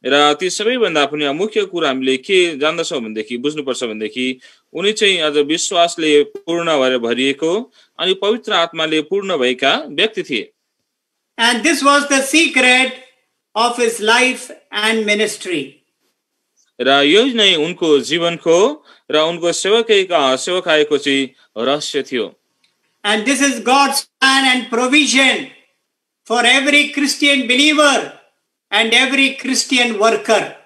र ती सबैभन्दा पनि मुख्य कुरा हामीले के जान्दछौं भनेदेखि बुझ्नुपर्छ भनेदेखि उनी चाहिँ आज विश्वासले पूर्ण भएर भरिएको अनि पवित्र आत्माले पूर्ण भएका व्यक्ति थिए. And this was the secret of his life and ministry. र यो नै उनको जीवनको र उनको सेवकाईको चाहिँ रहस्य थियो. And this is God's plan and provision for every Christian believer and every Christian worker.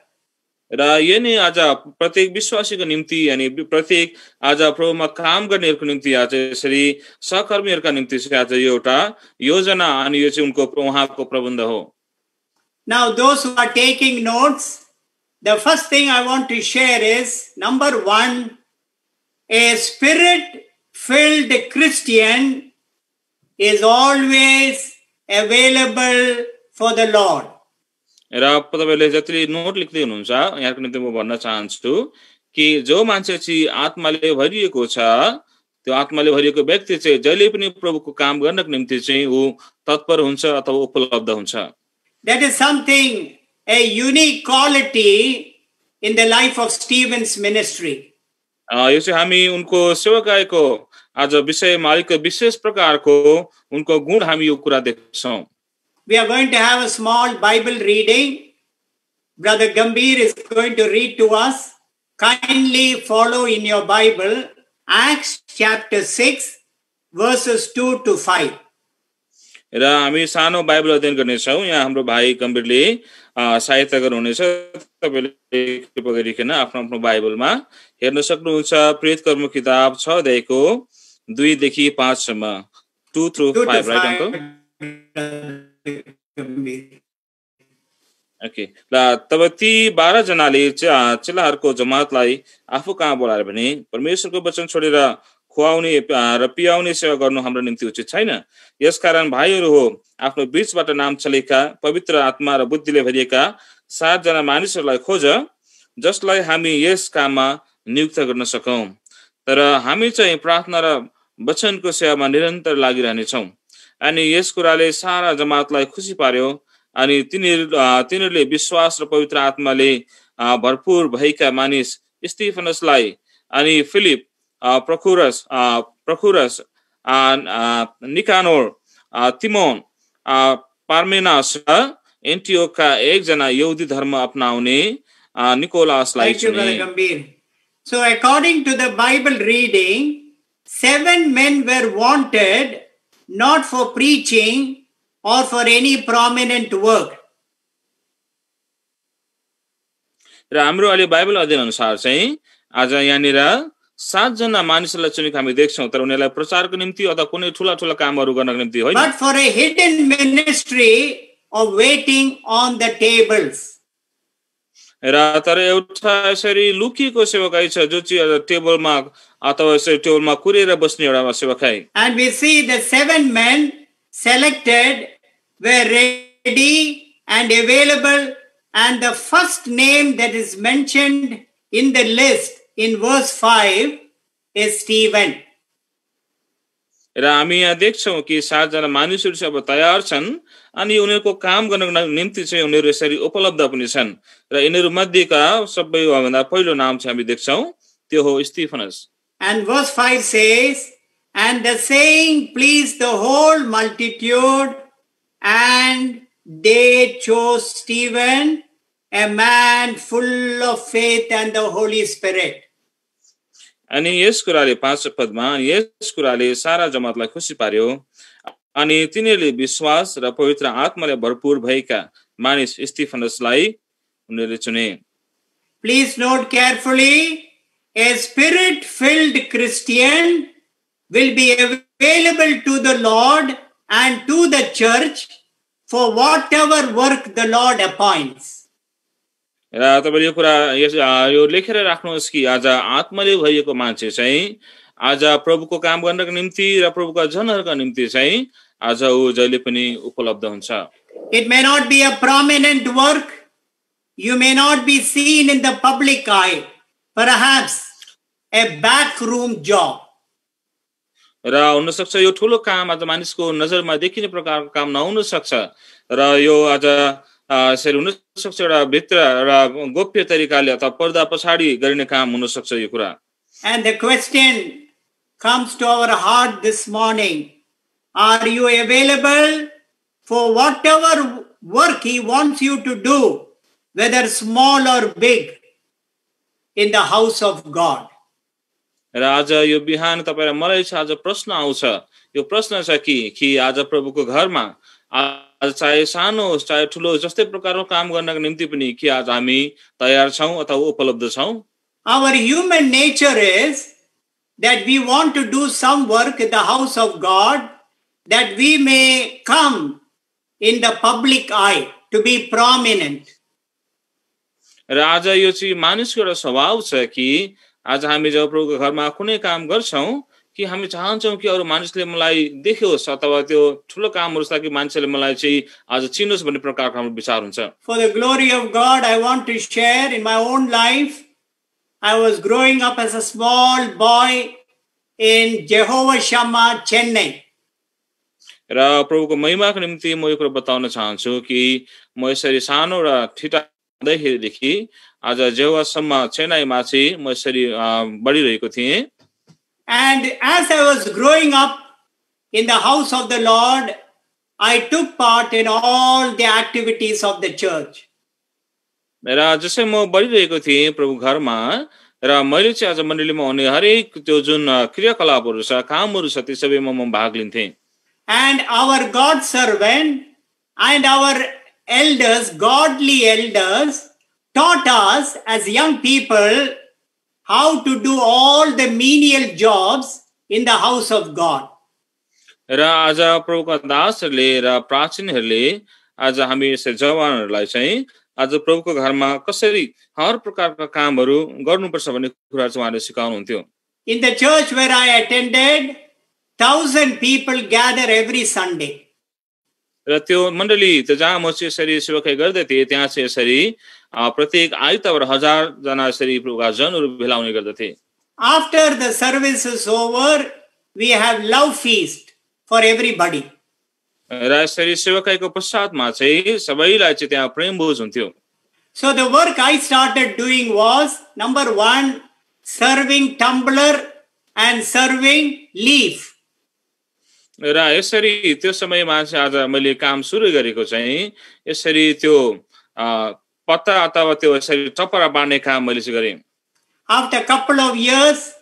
र यो नै आज प्रत्येक विश्वासीको निम्ति अनि प्रत्येक आज प्रभुमा काम गर्नेहरुको निम्ति आज यसरी सहकर्मीहरुका निम्ति चाहिँ आज यो एउटा योजना अनि यो चाहिँ उनको उहाँको प्रबन्ध हो. Now those who are taking notes, the first thing I want to share is, number one, a spirit-filled Christian is always available for the Lord. र तपाईले जतिले नोट लेख्दै हुनुहुन्छ यहाँको निम्ति म भन्न चाहन्छु कि जो मान्छे चाहिँ आत्माले भरिएको छ त्यो आत्माले भरिएको व्यक्ति चाहिँ जहिले पनि प्रभुको काम गर्नको निम्ति चाहिँ उ तत्पर हुन्छ अथवा उपलब्ध हुन्छ. That is something, a unique quality in the life of Stephen's ministry. यो चाहिँ हामी उनको सेवकाईको आज विषयमा अलिक विशेष प्रकारको उनको गुण हामी यो कुरा देख्छौं. We are going to have a small Bible reading. Brother Gambhir is going to read to us. Kindly follow in your Bible Acts chapter 6 verses 2 to 5. र हामी सानो बाइबल अध्ययन गर्नेछौं. यहाँ हाम्रो भाइ गम्भीरले सहायता गर्नुहुनेछ. तपाईले कृपया गरिकन आफ्नो बाइबलमा हेर्न सक्नुहुन्छ. प्रेरित कर्म किताब 6 अध्यायको 2 देखि 5 सम्म. 2 through 5 right uncle? Okay. ल तब ती 12 जनाले चेलाहरुको जमातलाई आफू कहाँ बोलाएर भने परमेश्वरको वचन छोडेर खुवाउने र पियाउने सेवा गर्नु हाम्रो निम्ति उचित छैन. यसकारण भाइहरू हो, आफ्नो बीचबाट नाम चलेका पवित्र आत्मा र बुद्धिले भरिएका 7 जना मानिसहरूलाई खोज जसलाई हामी यस काममा नियुक्त गर्न सकौं. तर हामी चाहिँ प्रार्थना र वचनको सेवामा निरन्तर लागिरहने छौं. अनि यस कुराले सारा जमातलाई खुसी पार्यो अनि तिनीहरूले विश्वास र पवित्र आत्माले भरपूर भएका मानिस स्तिफनसलाई अनि फिलिप, प्रखुरस, निकानोर, तिमोन, पार्मेनास र एन्टियोखका एकजना यहुदी धर्म अपनाउने निकोलासलाई चुने. So according to the Bible reading, 7 men were wanted not for preaching or for any prominent work. र हाम्रो अहिले बाइबल अध्ययन अनुसार चाहिँ आज यहाँनिर 7 जना मानिसहरूलाई चुनेको हामी देख्छौं. तर उनीहरूलाई प्रचारको निम्ति अथवा कुनै ठूला कामहरू गर्नको निम्ति होइन. But for a hidden ministry of waiting on the tables. र तर एउटा यसरी लुकिएको सेवकाई छ जो चाहिँ टेबलमा अथवा यसरी टेबलमा कुरेर बस्ने एउटा सेवकाई. And we see the 7 men selected were ready and available, and the first name that is mentioned in the list in verse 5 is Stephen. र हामी यहाँ देख्छौं कि 7 जना मानिसहरू चाहिँ अब तयार छन् अनि उनीहरुको काम गर्नको निम्ति चाहिँ उनीहरु यसरी उपलब्ध पनि छन्. र यिनीहरु मध्येका सबैभन्दा पहिलो नाम चाहिँ हामी देख्छौं त्यो हो स्तिफनस. And verse 5 says, and the saying pleased the whole multitude, and they chose Stephen, a man full of faith and the Holy Spirit. अनि यस कुराले 5 पदमा यस कुराले सारा जमातलाई खुसी पार्यो अनि तिनीहरूले विश्वास र पवित्र आत्माले भरपूर भएका मानिस स्टिफनसलाई उनीहरूले चुने। Please note carefully, a spirit-filled Christian will be available to the Lord and to the church for whatever work the Lord appoints. र तपाईले यो कुरा यो लेखेर राख्नुहोस् कि आज आत्माले भरिएको मान्छे चाहिँ आज प्रभुको काम गर्नको निम्ति र प्रभुका जनहरूका निम्ति चाहिँ आज ऊ जहिले पनि उपलब्ध हुन्छ। It may not be a prominent work. You may not be seen in the public eye. Perhaps a backroom job. र हुन सक्छ यो ठुलो काम आज मानिसको नजरमा देखिने प्रकारको काम नहुन सक्छ र यो आज यसरी हुन सक्छ एउटा भित्र र गोप्य तरिकाले अथवा पर्दा पछाडी गरिने काम हुन सक्छ यो कुरा। And the question comes to our heart this morning. Are you available for whatever work he wants you to do, whether small or big, in the house of God? र आज यो बिहान तपाईलाई मलाई चाहिँ आज प्रश्न आउँछ। यो प्रश्न छ कि आज प्रभुको घरमा आज चाहे सानो होस् चाहे ठुलो जस्तै प्रकारको काम गर्नको निम्ति पनि कि आज हामी तयार छौं अथवा उपलब्ध छौं। Our human nature is that we want to do some work in the house of God, that we may come in the public eye, to be prominent. र आज यो चाहिँ मानिसको एउटा स्वभाव छ कि आज हामी जब प्रभुको घरमा कुनै काम गर्छौं कि हामी चाहन्छौं कि अरू मानिसले मलाई देखोस् अथवा त्यो ठुलो काम होस् ताकि मान्छेले मलाई चाहिँ आज चिनोस् भन्ने प्रकारको हाम्रो विचार हुन्छ। For the glory of God, I want to share in my own life. I was growing up as a small boy in Jehovah Shammah, Chennai. र प्रभुको महिमाको निम्ति म यो कुरा बताउन चाहन्छु कि म यसरी सानो र ठिटाउँदैदेखि आज जेहोवा शम्मा चेन्नईमा चाहिँ म यसरी बढिरहेको थिएँ। And as I was growing up in the house of the Lord, I took part in all the activities of the church. र जसै म बढिरहेको थिएँ प्रभु घरमा र मैले चाहिँ आज मण्डलीमा हुने हरेक त्यो जुन क्रियाकलापहरू छ कामहरू छ त्यो सबैमा म भाग लिन्थेँ। And our God servant and our elders, godly elders, taught us as young people how to do all the menial jobs in the house of God. र आज प्रभुका दासहरूले र प्राचीनहरूले आज हामी यसै जवानहरूलाई चाहिँ आज प्रभुको घरमा कसरी हर प्रकारका कामहरू गर्नुपर्छ भन्ने कुरा चाहिँ उहाँले सिकाउनुहुन्थ्यो। In the church where I attended, 1,000 people gather every Sunday. र त्यो मण्डली त्यो जहाँ म चाहिँ यसरी सेवाकाई गर्दै थिएँ त्यहाँ चाहिँ यसरी प्रत्येक आइतबार 1000 जना यसरी प्रभुका जनहरू भेला हुने गर्दथे। After the service is over, we have love feast for everybody. र यसरी सेवाकाईको पश्चातमा चाहिँ सबैलाई चाहिँ त्यहाँ प्रेम भोज हुन्थ्यो। So the work I started doing was, number 1, serving tumbler and serving leaf. र यसरी त्यो समयमा चाहिँ आज मैले काम सुरु गरेको चाहिँ यसरी त्यो पत्ता अथवा त्यो यसरी टपरा बाँड्ने काम मैले चाहिँ गरेँ। After a couple of years,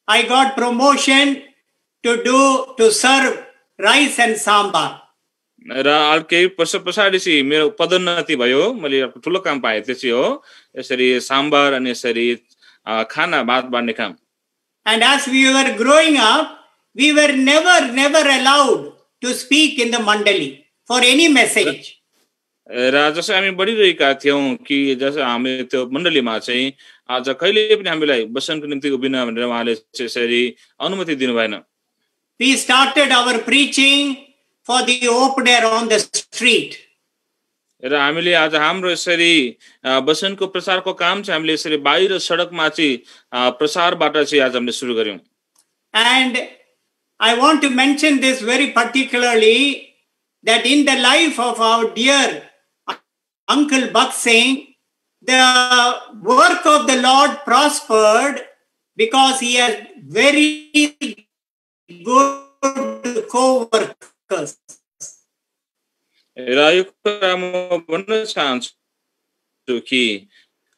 I got promotion to serve rice and sambar. र अर्कै वर्ष पछाडि चाहिँ मेरो पदोन्नति भयो, मैले ठुलो काम पाएँ। त्यो चाहिँ हो यसरी सांबार अनि यसरी खाना भात बाँड्ने काम। And as we were growing up, we were never allowed to speak in the mandali for any message. र जसै हामी बढिरहेका थियौं कि जसै हामी त्यो मण्डलीमा चाहिँ आज कहिले पनि हामीलाई वचनको निम्ति उभिन भनेर उहाँले यसरी अनुमति दिनु भएन। We started our preaching for the open air on the street. र हामीले आज हाम्रो यसरी वचनको प्रचारको काम चाहिँ हामीले यसरी बाहिर सडकमा चाहिँ प्रसारबाट चाहिँ आज हामीले सुरु गर्यौं। And I want to mention this very particularly, that in the life of our dear Uncle Buck Singh, the work of the Lord prospered because he had very good co-workers. र यो कुरा म भन्न चाहन्छु कि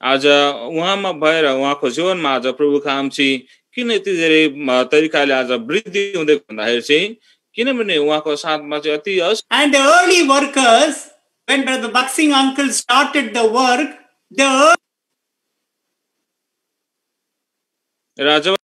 आज उहाँमा भएर उहाँको जीवनमा आज प्रभु काम चाहिँ किन यति धेरै तरिकाले आज वृद्धि हुँदै भन्दाखेरि चाहिँ किनभने उहाँको साथमा चाहिँ अति And the early workers, when Brother Baksing uncle started the work, the र जब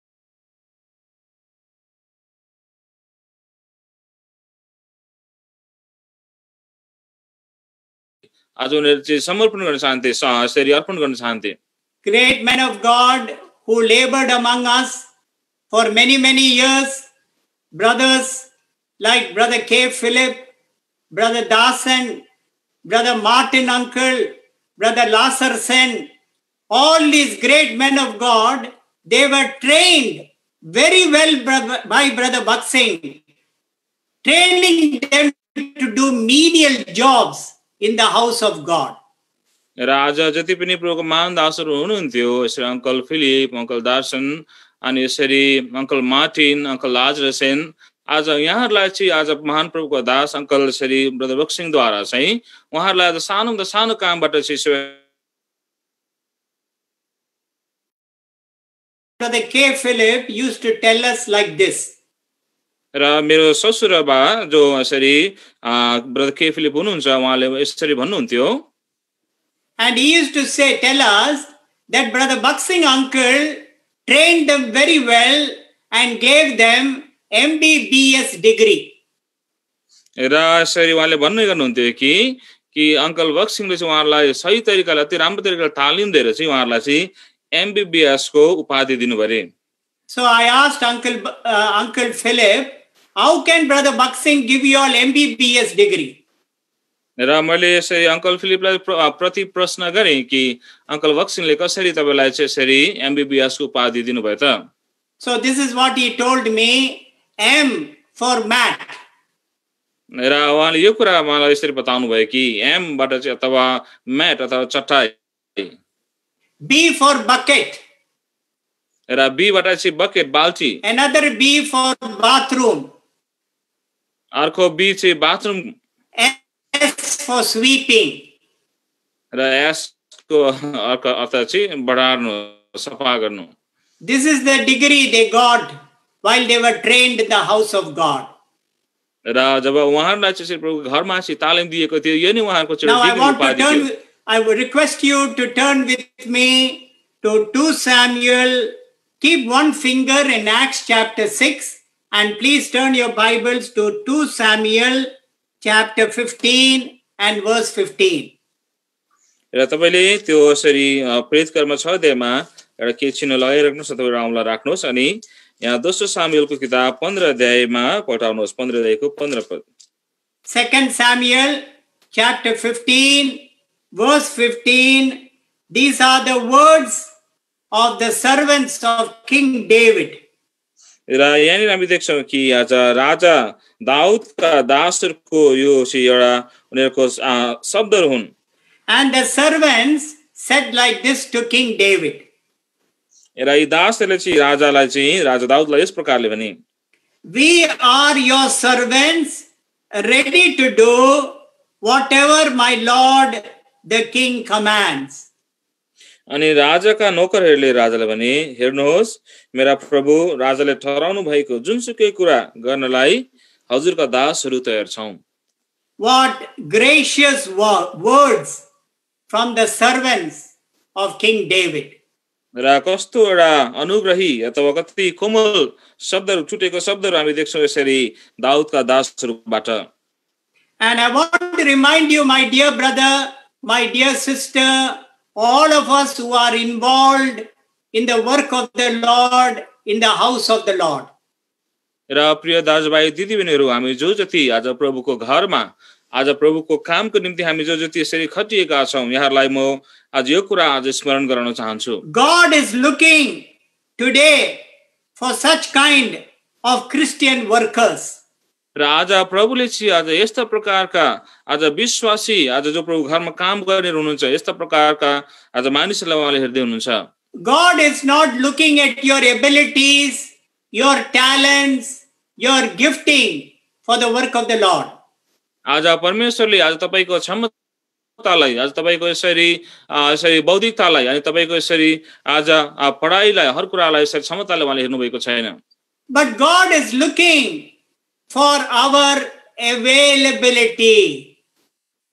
आज उनीहरू चाहिँ समर्पण गर्न चाहन्थे, यसरी अर्पण गर्न चाहन्थे। great men of God who labored among us for many, many years, brothers like Brother K. Philip, Brother Dasan, Brother Martin uncle, Brother Lasarsen, all these great men of God, they were trained very well by Brother Baksing, training them to do menial jobs in the house of God. र आज जति पनि प्रभुको महान दासहरू हुनुहुन्थ्यो, यसरी uncle Philip, uncle दार्सन, अनि यसरी अङ्कल मार्टिन, अङ्कल लाजरसेन, आज यहाँहरूलाई चाहिँ आज महान प्रभुको दास अङ्कल यसरी ब्रदर बक्सिङद्वारा चाहिँ उहाँहरूलाई आज सानोभन्दा सानो कामबाट चाहिँ Brother K. Philip used to tell us like this. र मेरो ससुराबा जो यसरी ब्रदर के फिलिप हुनुहुन्छ, उहाँले यसरी भन्नुहुन्थ्यो। And he used to say, tell us that Brother Baksing uncle trained them very well and gave them MBBS degree. र यसरी उहाँले भन्ने गर्नुहुन्थ्यो कि अङ्कल बक्सिङले चाहिँ उहाँहरूलाई सही तरिकाले अति राम्रो तरिकाले तालिम दिएर चाहिँ उहाँहरूलाई चाहिँ MBBS को उपाधि दिनुभयो। So I asked Uncle Philip, how can Brother Baksing give you all MBBS degree? र मैले यसरी अङ्कल फिलिपलाई प्रति प्रश्न गरेँ कि अङ्कल बक्सिङले कसरी तपाईलाई चाहिँ यसरी MBBS को उपाधि दिनुभयो त? So this is what he told me, M for mat. र उहाँले यो कुरा मलाई यसरी बताउनु भयो कि M बाट चाहिँ अथवा म्याट अथवा चटाई, B for bucket, र B बाट चाहिँ बकेट बाल्टी, another B for bathroom, अर्को B चाहिँ बाथरुम, S for sweeping, र S को अर्को अर्थ चाहिँ बढार्नु, सफा गर्नु। This is the degree they got while they were trained in the house of God. र जब उहाँहरूलाई चाहिँ प्रभुको घरमा चाहिँ तालिम दिएको थियो, यो नै उहाँको चाहिँ Now उपाधि थियो। I would request you to turn with me to 2 Samuel. Keep one finger in Acts chapter 6 and please turn your Bibles to 2 Samuel chapter 15 and verse 15. र तपाईले त्यो यसरी प्रेरित कर्म 6 अध्यायमा एउटा के चिन्ह लगाइराख्नुस् अथवा राउला राख्नुस् अनि यहाँ दोस्रो सामुएलको किताब 15 अध्यायमा पठाउनुस्। 15 अध्यायको 15 पद। 2 Samuel chapter 15 verse 15. These are the words of the servants of King David. र यहाँनिर हामी देख्छौं कि आज राजा दाउदका दासहरूको यो चाहिँ एउटा उनीहरुको शब्दहरु हुन्। And the servants said like this to King David. र यी दासहरूले चाहिँ राजालाई चाहिँ राजा दाउदलाई यस प्रकारले भने, We are your servants, ready to do whatever my lord the king commands. अनि राजाका नोकरहरूले राजालाई भने, हेर्नुहोस् मेरा प्रभु राजाले ठहराउनु भएको जुनसुकै कुरा गर्नलाई हजुरका दासहरू तयार छौं। What gracious words from the servants of King David. र कस्तो एउटा अनुग्रही अथवा कति कोमल शब्दहरु छुटेको शब्दहरु हामी देख्छौं यसरी दाउदका दासहरुबाट। And I want to remind you, my dear brother, my dear sister, all of us who are involved in the work of the Lord, in the house of the Lord. र प्रिय दाजुभाइ दिदीबहिनीहरु, हामी जो जति आज प्रभुको घरमा आज प्रभुको कामको निम्ति हामी जो जति यसरी खटिएका छौं, यहाँलाई म आज यो कुरा आज स्मरण गराउन चाहन्छु। God is looking today for such kind of Christian workers. र आज प्रभुले चाहिँ आज यस्ता प्रकारका आज विश्वासी आज जो प्रभु घरमा काम गर्ने हुनुहुन्छ यस्ता प्रकारका आज मानिसहरूलाई उहाँले हेर्दै हुनुहुन्छ। God is not looking at your abilities, your talents, your gifting for the work of the Lord. आज परमेश्वरले आज तपाईको क्षमतालाई आज तपाईको यसरी बौद्धिकतालाई अनि तपाईको यसरी आज पढाइलाई हर कुरालाई यसरी क्षमताले उहाँले हेर्नु भएको छैन। But God is looking for our availability.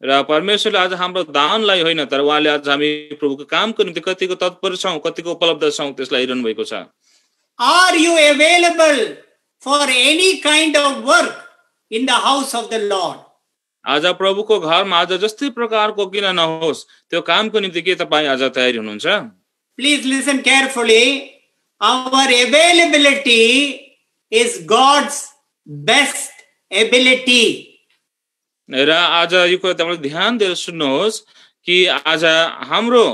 र परमेश्वरले आज हाम्रो दानलाई होइन तर उहाँले आज हामी प्रभुको कामको निम्ति कतिको तत्पर छौं कतिको उपलब्ध छौं त्यसलाई हेर्नु भएको छ. Are you available for any kind of work in the house of the Lord? आज प्रभुको घरमा आज जस्तै प्रकारको किन नहोस् त्यो कामको निम्ति के तपाई आज तयारी हुनुहुन्छ? Please listen carefully. Our availability is God's best ability. र आज यो कुरा तपाईले ध्यान दिएर सुन्नुहोस् कि आज हाम्रो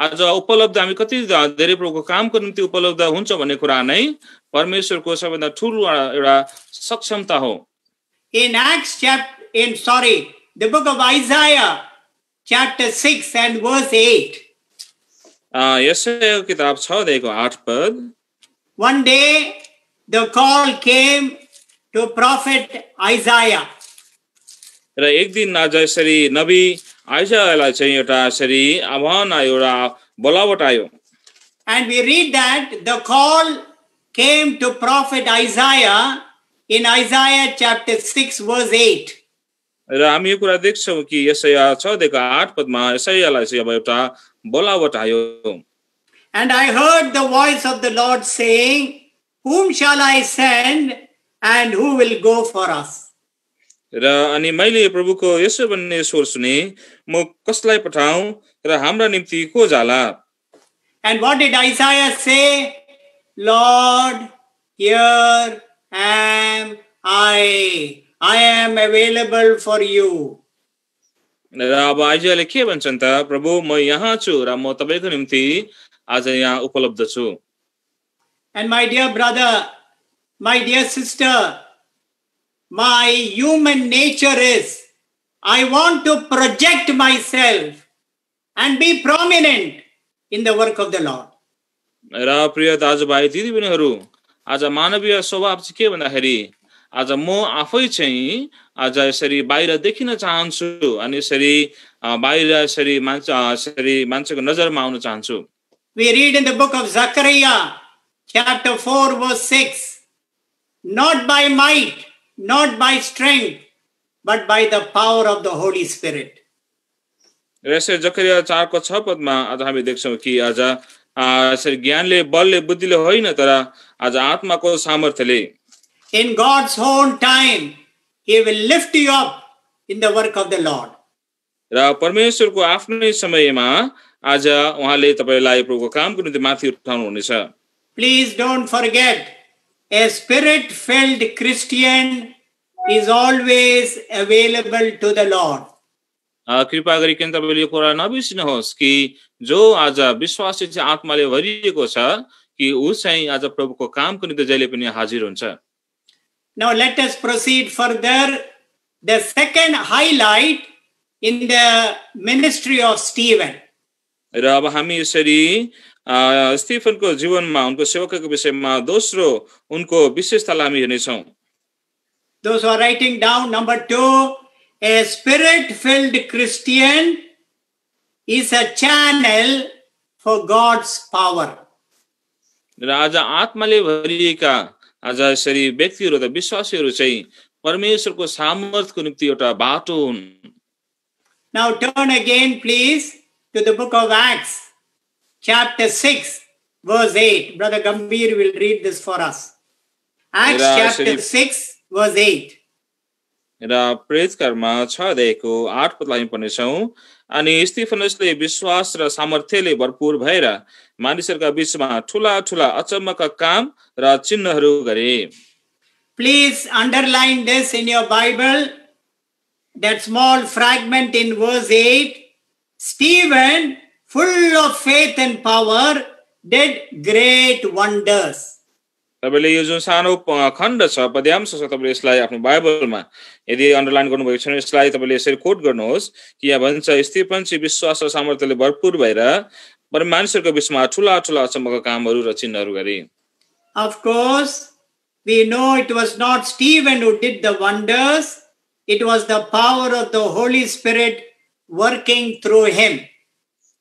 आज उपलब्ध हामी कति धेरै प्रभुको कामको निम्ति उपलब्ध हुन्छ भन्ने कुरा नै परमेश्वरको सबैभन्दा ठूलो एउटा सक्षमता हो. In the book of Isaiah, chapter 6 and verse 8. यशायाको किताब 6 देखो 8 पद. One day the call came to prophet Isaiah. र एक दिन आज यसरी नबी आइजायालाई चाहिँ एउटा यसरी आह्वान आयो एउटा बोलावट आयो. And we read that the call came to prophet Isaiah in Isaiah chapter 6 verse 8. र हामी यो कुरा देख्छौं कि यशाया 6 देखो 8 पदमा यशायालाई चाहिँ अब एउटा बोलावट आयो. And I heard the voice of the Lord saying, whom shall I send and who will go for us? र अनि मैले प्रभुको यसो भन्ने स्वर सुने म कसलाई पठाऊं र हाम्रा निम्ति को जाला. And what did Isaiah say? Lord, here am I am available for you. र अब आइजायाले के भन्छन् त? प्रभु म यहाँ छु र म तपाईको निम्ति आज यहाँ उपलब्ध छु. And my dear brother, my dear sister, my human nature is I want to project myself and be prominent in the work of the Lord. र प्रिय दाजुभाइ दिदीबहिनीहरू आज मानवीय स्वभाव चाहिँ के भन्दाखेरि आज म आफै चाहिँ आज यसरी बाहिर देखिन चाहन्छु अनि यसरी बाहिर यसरी मान्छेको नजरमा आउन चाहन्छु. We read in the book of Zechariah chapter 4 verse 6, not by might, not by strength, but by the power of the Holy Spirit. र यसरी जकरिया 4 को 6 पदमा आज हामी देख्छौं कि आज यसरी ज्ञानले बलले बुद्धिले होइन तर आज आत्माको सामर्थ्यले. In God's own time, He will lift you up in the work of the Lord. र परमेश्वरको आफ्नै समयमा आज उहाँले तपाईलाई प्रभुको कामको निम्ति माथि उठाउनु हुनेछ. Please don't forget, a spirit-filled Christian is always available to the Lord. कृपा गरिकन तपाईले यो कुरा नबिर्सिनुहोस् कि जो आज विश्वासी चाहिँ आत्माले भरिएको छ कि उ चाहिँ आज प्रभुको कामको निम्ति जहिले पनि हाजिर हुन्छ. Now let us proceed further. The second highlight in the ministry of Stephen. र अब हामी यसरी स्टीफनको जीवनमा उनको सेवकाको विषयमा दोस्रो उनको विशेषतालाई हामी हेर्नेछौं. Those who are writing down, number 2, a spirit-filled Christian is a channel for God's power. र आज आत्माले भरिएका आज यसरी व्यक्तिहरू त विश्वासीहरू चाहिँ परमेश्वरको सामर्थ्यको निम्ति एउटा बाटो हुन्. Now turn again please to the book of Acts chapter 6 verse 8. Brother Gambhir will read this for us. Acts chapter 6 verse 8. र प्रेरितकर्म 6 देखो 8 पदलाई पढ्नेछौं. अनि स्तिफनसले विश्वास र सामर्थ्यले भरपूर भएर मानिसहरूका बीचमा ठूला ठूला अचम्मका काम र चिन्हहरू गरे. Please underline this in your Bible, that small fragment in verse 8. Stephen, full of faith and power, did great wonders. तपाईले यो जुन सानो खण्ड छ पद्यांश छ तपाईले यसलाई आफ्नो बाइबलमा यदि अन्डरलाइन गर्नुभएको छ भने यसलाई तपाईले यसरी कोट गर्नुहोस् कि यहाँ भन्छ स्टीफन चाहिँ विश्वास र सामर्थ्यले भरपूर भएर मानिसहरूको बीचमा ठूला ठूला अचम्मका कामहरू र चिन्हहरू गरे. Of course, we know it was not Stephen who did the wonders. It was the power of the Holy Spirit working through him.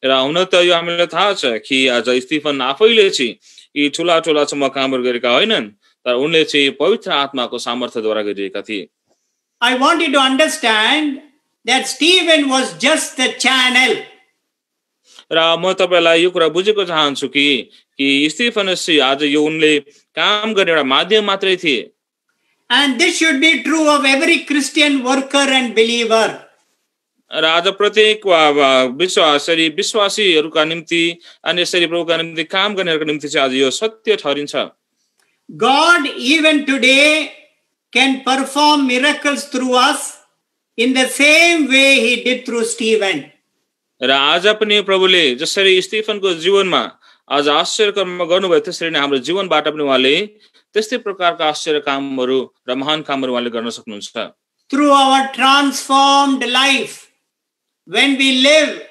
र हुन त यो हामीलाई थाहा छ कि आज स्टीफन आफैले चाहिँ यी ठूला ठूला अचम्मका कामहरू गरेका होइनन् तर उनले चाहिँ पवित्र आत्माको सामर्थ्यद्वारा गरिएका थिए। I want you to understand that Stephen was just the channel. र म तपाईलाई यो कुरा बुझेको चाहन्छु कि स्टिफनस चाहिँ आज यो उनले काम गर्ने एउटा माध्यम मात्रै थिए। And this should be true of every Christian worker and believer. र आज प्रत्येक विश्वासीहरूका निम्ति अनि यसरी प्रभुका निम्ति काम गर्नेहरूका निम्ति चाहिँ आज यो सत्य ठहरिन्छ। God even today can perform miracles through us in the same way he did through Stephen. र आज पनि प्रभुले जसरी स्टिफनको जीवनमा आज आश्चर्य कर्म गर्नुभयो त्यसरी नै हाम्रो जीवनबाट पनि उहाँले त्यस्तै प्रकारका आश्चर्य कामहरू र महान कामहरू उहाँले गर्न सक्नुहुन्छ। Through our transformed life, when we live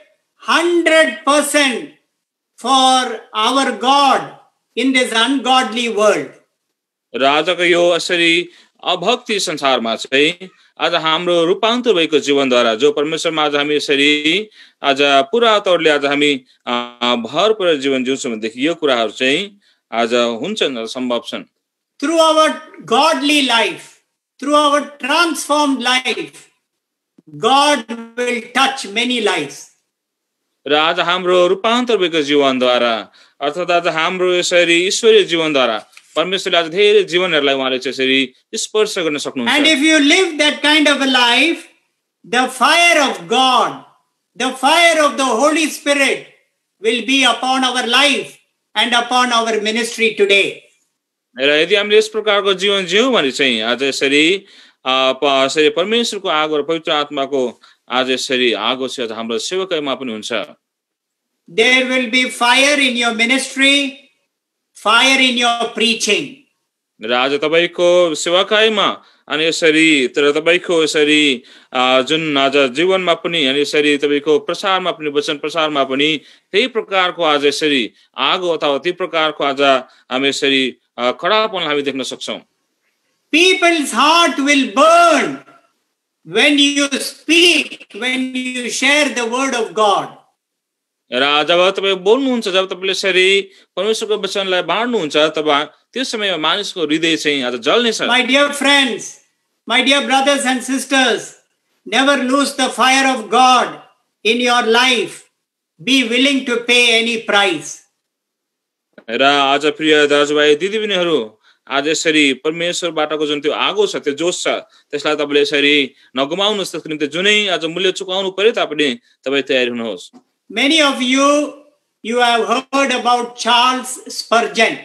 100% for our God in this ungodly world. र आजको यो यसरी अभक्ति संसारमा चाहिँ आज हाम्रो रूपान्तर भएको जीवनद्वारा जो परमेश्वरमा आज हामी यसरी आज पुरा तौरले आज हामी भर परेर जीवन जिउँछौँ भनेदेखि यो कुराहरू चाहिँ आज हुन्छन्, सम्भव छन्। Through our godly life, through our transformed life, God will touch many lives. र आज हाम्रो रूपान्तर भएको जीवनद्वारा अर्थात् आज हाम्रो यसरी ईश्वरीय जीवनद्वारा परमेश्वरले आज धेरै जीवनहरूलाई उहाँले चाहिँ यसरी स्पर्श गर्न सक्नुहुन्छ। And if you live that kind of a life, the fire of God, the fire of the Holy Spirit will be upon our life and upon our ministry today. र यदि हामीले यस प्रकारको जीवन जियौँ भने चाहिँ आज यसरी परमेश्वरको आगो र पवित्र आत्माको आज यसरी आगो चाहिँ हाम्रो सेवकाईमा पनि हुन्छ। There will be fire in your ministry, fire in your preaching. र आज तपाईको सेवकाईमा अनि यसरी तर तपाईको यसरी जुन आज जीवनमा पनि अनि यसरी तपाईको प्रसारमा पनि वचन प्रसारमा पनि त्यही प्रकारको आज यसरी आगो अथवा त्यही प्रकारको आज हामी यसरी कडापन हामी देख्न सक्छौं। People's heart will burn when you speak, when you share the word of God. र जब तपाई बोल्नुहुन्छ, जब तपाईले यसरी परमेश्वरको वचनलाई बाँड्नुहुन्छ तब त्यस समयमा मानिसको हृदय चाहिँ आज जल्नेछ। My dear friends, my dear brothers and sisters, never lose the fire of God in your life. Be willing to pay any price. र आज प्रिय दाजुभाइ दिदीबहिनीहरू, आज यसरी परमेश्वरबाटको जुन त्यो आगो छ, त्यो जोश छ, त्यसलाई तपाईले यसरी नगुमाउनुहोस्। त्यसको निम्ति जुनै आज मूल्य चुकाउनु पर्यो तापनि तपाई तयार हुनुहोस्। Many of you have heard about Charles Spurgeon.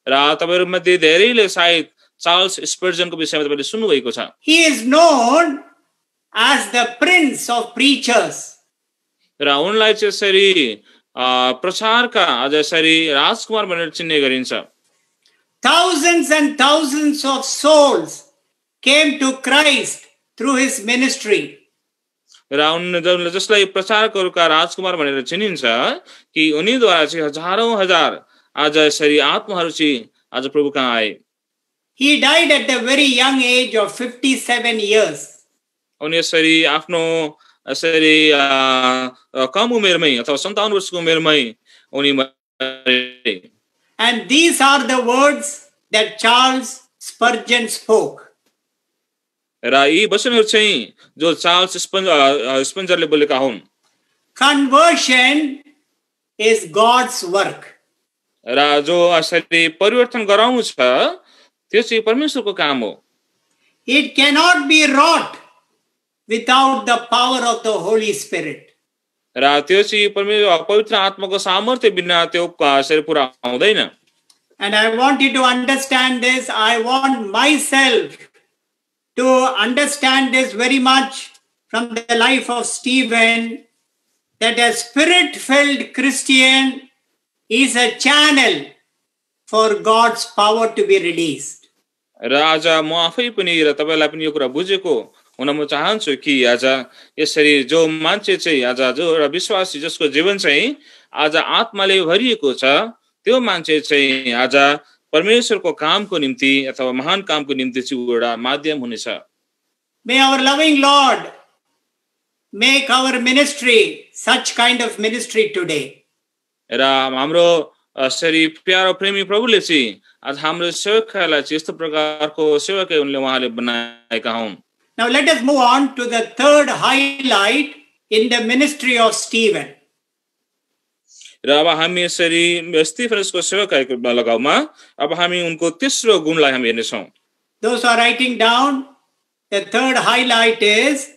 र तपाईहरुमध्ये धेरैले सायद चार्ल्स स्पर्जनको विषयमा तपाईले सुन्नु भएको छ। He is known as the prince of preachers. र उनलाई चाहिँ यसरी प्रचारका आज यसरी राजकुमार भनेर चिन्ने गरिन्छ। Thousands and thousands of souls came to Christ through his ministry. र उनले जसलाई प्रचारकहरूका राजकुमार भनेर चिनिन्छ कि उनीद्वारा चाहिँ हजारौं हजार आज यसरी आत्माहरू चाहिँ आज प्रभुकहाँ आए। He died at the very young age of 57 years. उनी यसरी आफ्नो यसरी कम उमेरमै अथवा 57 वर्षको उमेरमै उनी मरे। And these are the words that Charles Spurgeon spoke. र यी वचनहरू चाहिँ जो चार्ल्स स्पेन्जरले बोलेका हुन्। Conversion is God's work. र जो यसरी परिवर्तन गराउनु छ त्यो चाहिँ परमेश्वरको काम हो। It cannot be wrought without the power of the Holy Spirit. र त्यो चाहिँ पवित्र आत्माको सामर्थ्य बिना त्यो यसरी पुरा हुँदैन। And I want you to understand this. I want myself to understand this very much from the life of Stephen, that a spirit-filled Christian is a channel for God's power to be released. र आज म आफै पनि र तपाईलाई पनि यो कुरा बुझेको हुन म चाहन्छु कि आज यसरी जो मान्छे चाहिँ आज जो एउटा विश्वासी जसको जीवन चाहिँ आज आत्माले भरिएको छ त्यो मान्छे चाहिँ आज परमेश्वरको कामको निम्ति अथवा महान कामको निम्ति चाहिँ एउटा माध्यम हुनेछ। May our loving Lord make our ministry such kind of ministry today. र हाम्रो यसरी प्यारो प्रेमी प्रभुले चाहिँ आज हाम्रो सेवकलाई चाहिँ यस्तो प्रकारको सेवकै उहाँले बनाएका हुन्। Now let us move on to the third highlight in the ministry of Stephen. र अब हामी यसरी स्टिफनसको सेवकाईको लगाउमा अब हामी उनको तेस्रो गुणलाई हामी हेर्नेछौँ। Those who are writing down, the third highlight is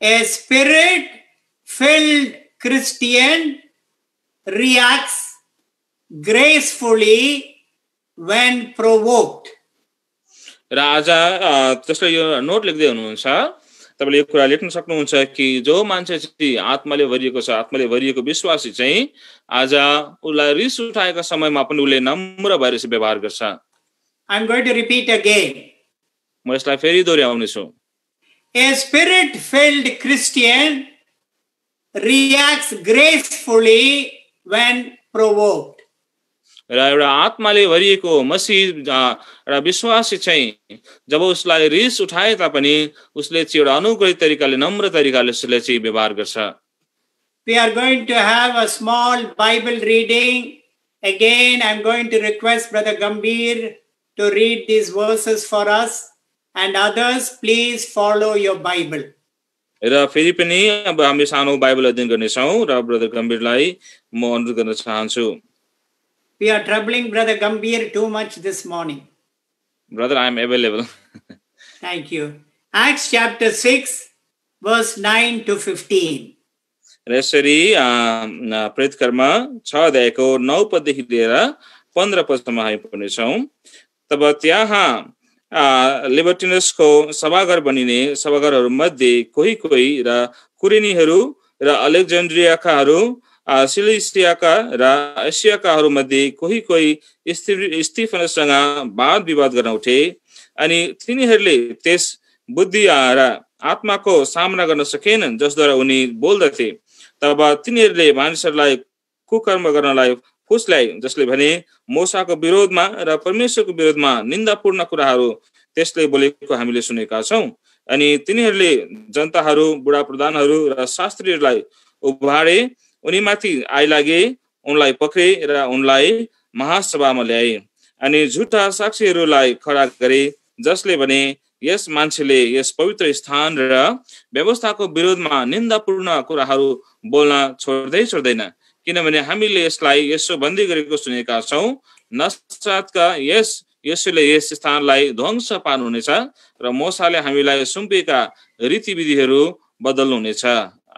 a spirit-filled Christian reacts gracefully when provoked. र आज त्यसले यो नोट लेख्दै हुनुहुन्छ, तपाईले यो कुरा लेख्न सक्नुहुन्छ कि जो मान्छे चाहिँ आत्माले भरिएको छ, आत्माले भरिएको विश्वासी चाहिँ आज उलाई रिस उठाएका समयमा पनि उले नम्र भएर व्यवहार गर्छ। I'm going to repeat again. म यसलाई फेरि दोहोऱ्याउने छु। A spirit-filled Christian reacts gracefully when provoked. र एउटा आत्माले भरिएको मसीह एउटा विश्वासी चाहिँ जब उसलाई रिस उठाए तापनि उसले चाहिँ एउटा अनुग्रहित तरिकाले नम्र तरिकाले उसले चाहिँ व्यवहार गर्छ। We are going to have a small Bible reading. Again, I'm going to request Brother Gambhir to read these verses for us, and others, please follow your Bible. र फेरि पनि अब हामी सानो बाइबल अध्ययन गर्नेछौँ र ब्रदर गम्भीरलाई म अनुरोध गर्न चाहन्छु। We are troubling Brother Gambhir too much this morning. Brother, I am available. Thank you. Acts chapter 6, verse 9 to 15. र यसरी प्रेरित कर्म 6 अध्यायको 9 पददेखि लिएर 15 पदसम्म हामी पढ्नेछौँ। तब त्यहाँ लिबर्टिनसको सभागार बनिने सभागारहरू मध्ये कोही कोही र कुरेनीहरू र अलेक्जेन्ड्रियाकाहरू सिलिसियाका र एसियाकाहरू मध्ये कोही कोही स्टिफनससँग वाद विवाद गर्न उठे अनि तिनीहरूले त्यस बुद्धि र आत्माको सामना गर्न सकेनन् जसद्वारा उनी बोल्दथे। तब तिनीहरूले मानिसहरूलाई कुकर्म गर्नलाई फुस्ल्याए, जसले भने मोसाको विरोधमा र परमेश्वरको विरोधमा निन्दापूर्ण कुराहरू त्यसले बोलेको हामीले सुनेका छौँ। अनि तिनीहरूले जनताहरू, बुढा प्रधानहरू र शास्त्रीहरूलाई उभारे, उनीमाथि आइलागे, उनलाई पक्रे र उनलाई महासभामा ल्याए अनि झुटा साक्षीहरूलाई खडा गरे, जसले भने यस मान्छेले यस पवित्र स्थान र व्यवस्थाको विरोधमा निन्दापूर्ण कुराहरू बोल्न छोड्दैन, किनभने हामीले यसलाई यसो बन्दी गरेको सुनेका छौँ। नस्रातका यसुले यस स्थानलाई ध्वंस पार्नुहुनेछ र मोसाले हामीलाई सुम्पिएका रीतिविधिहरू बदल्नुहुनेछ।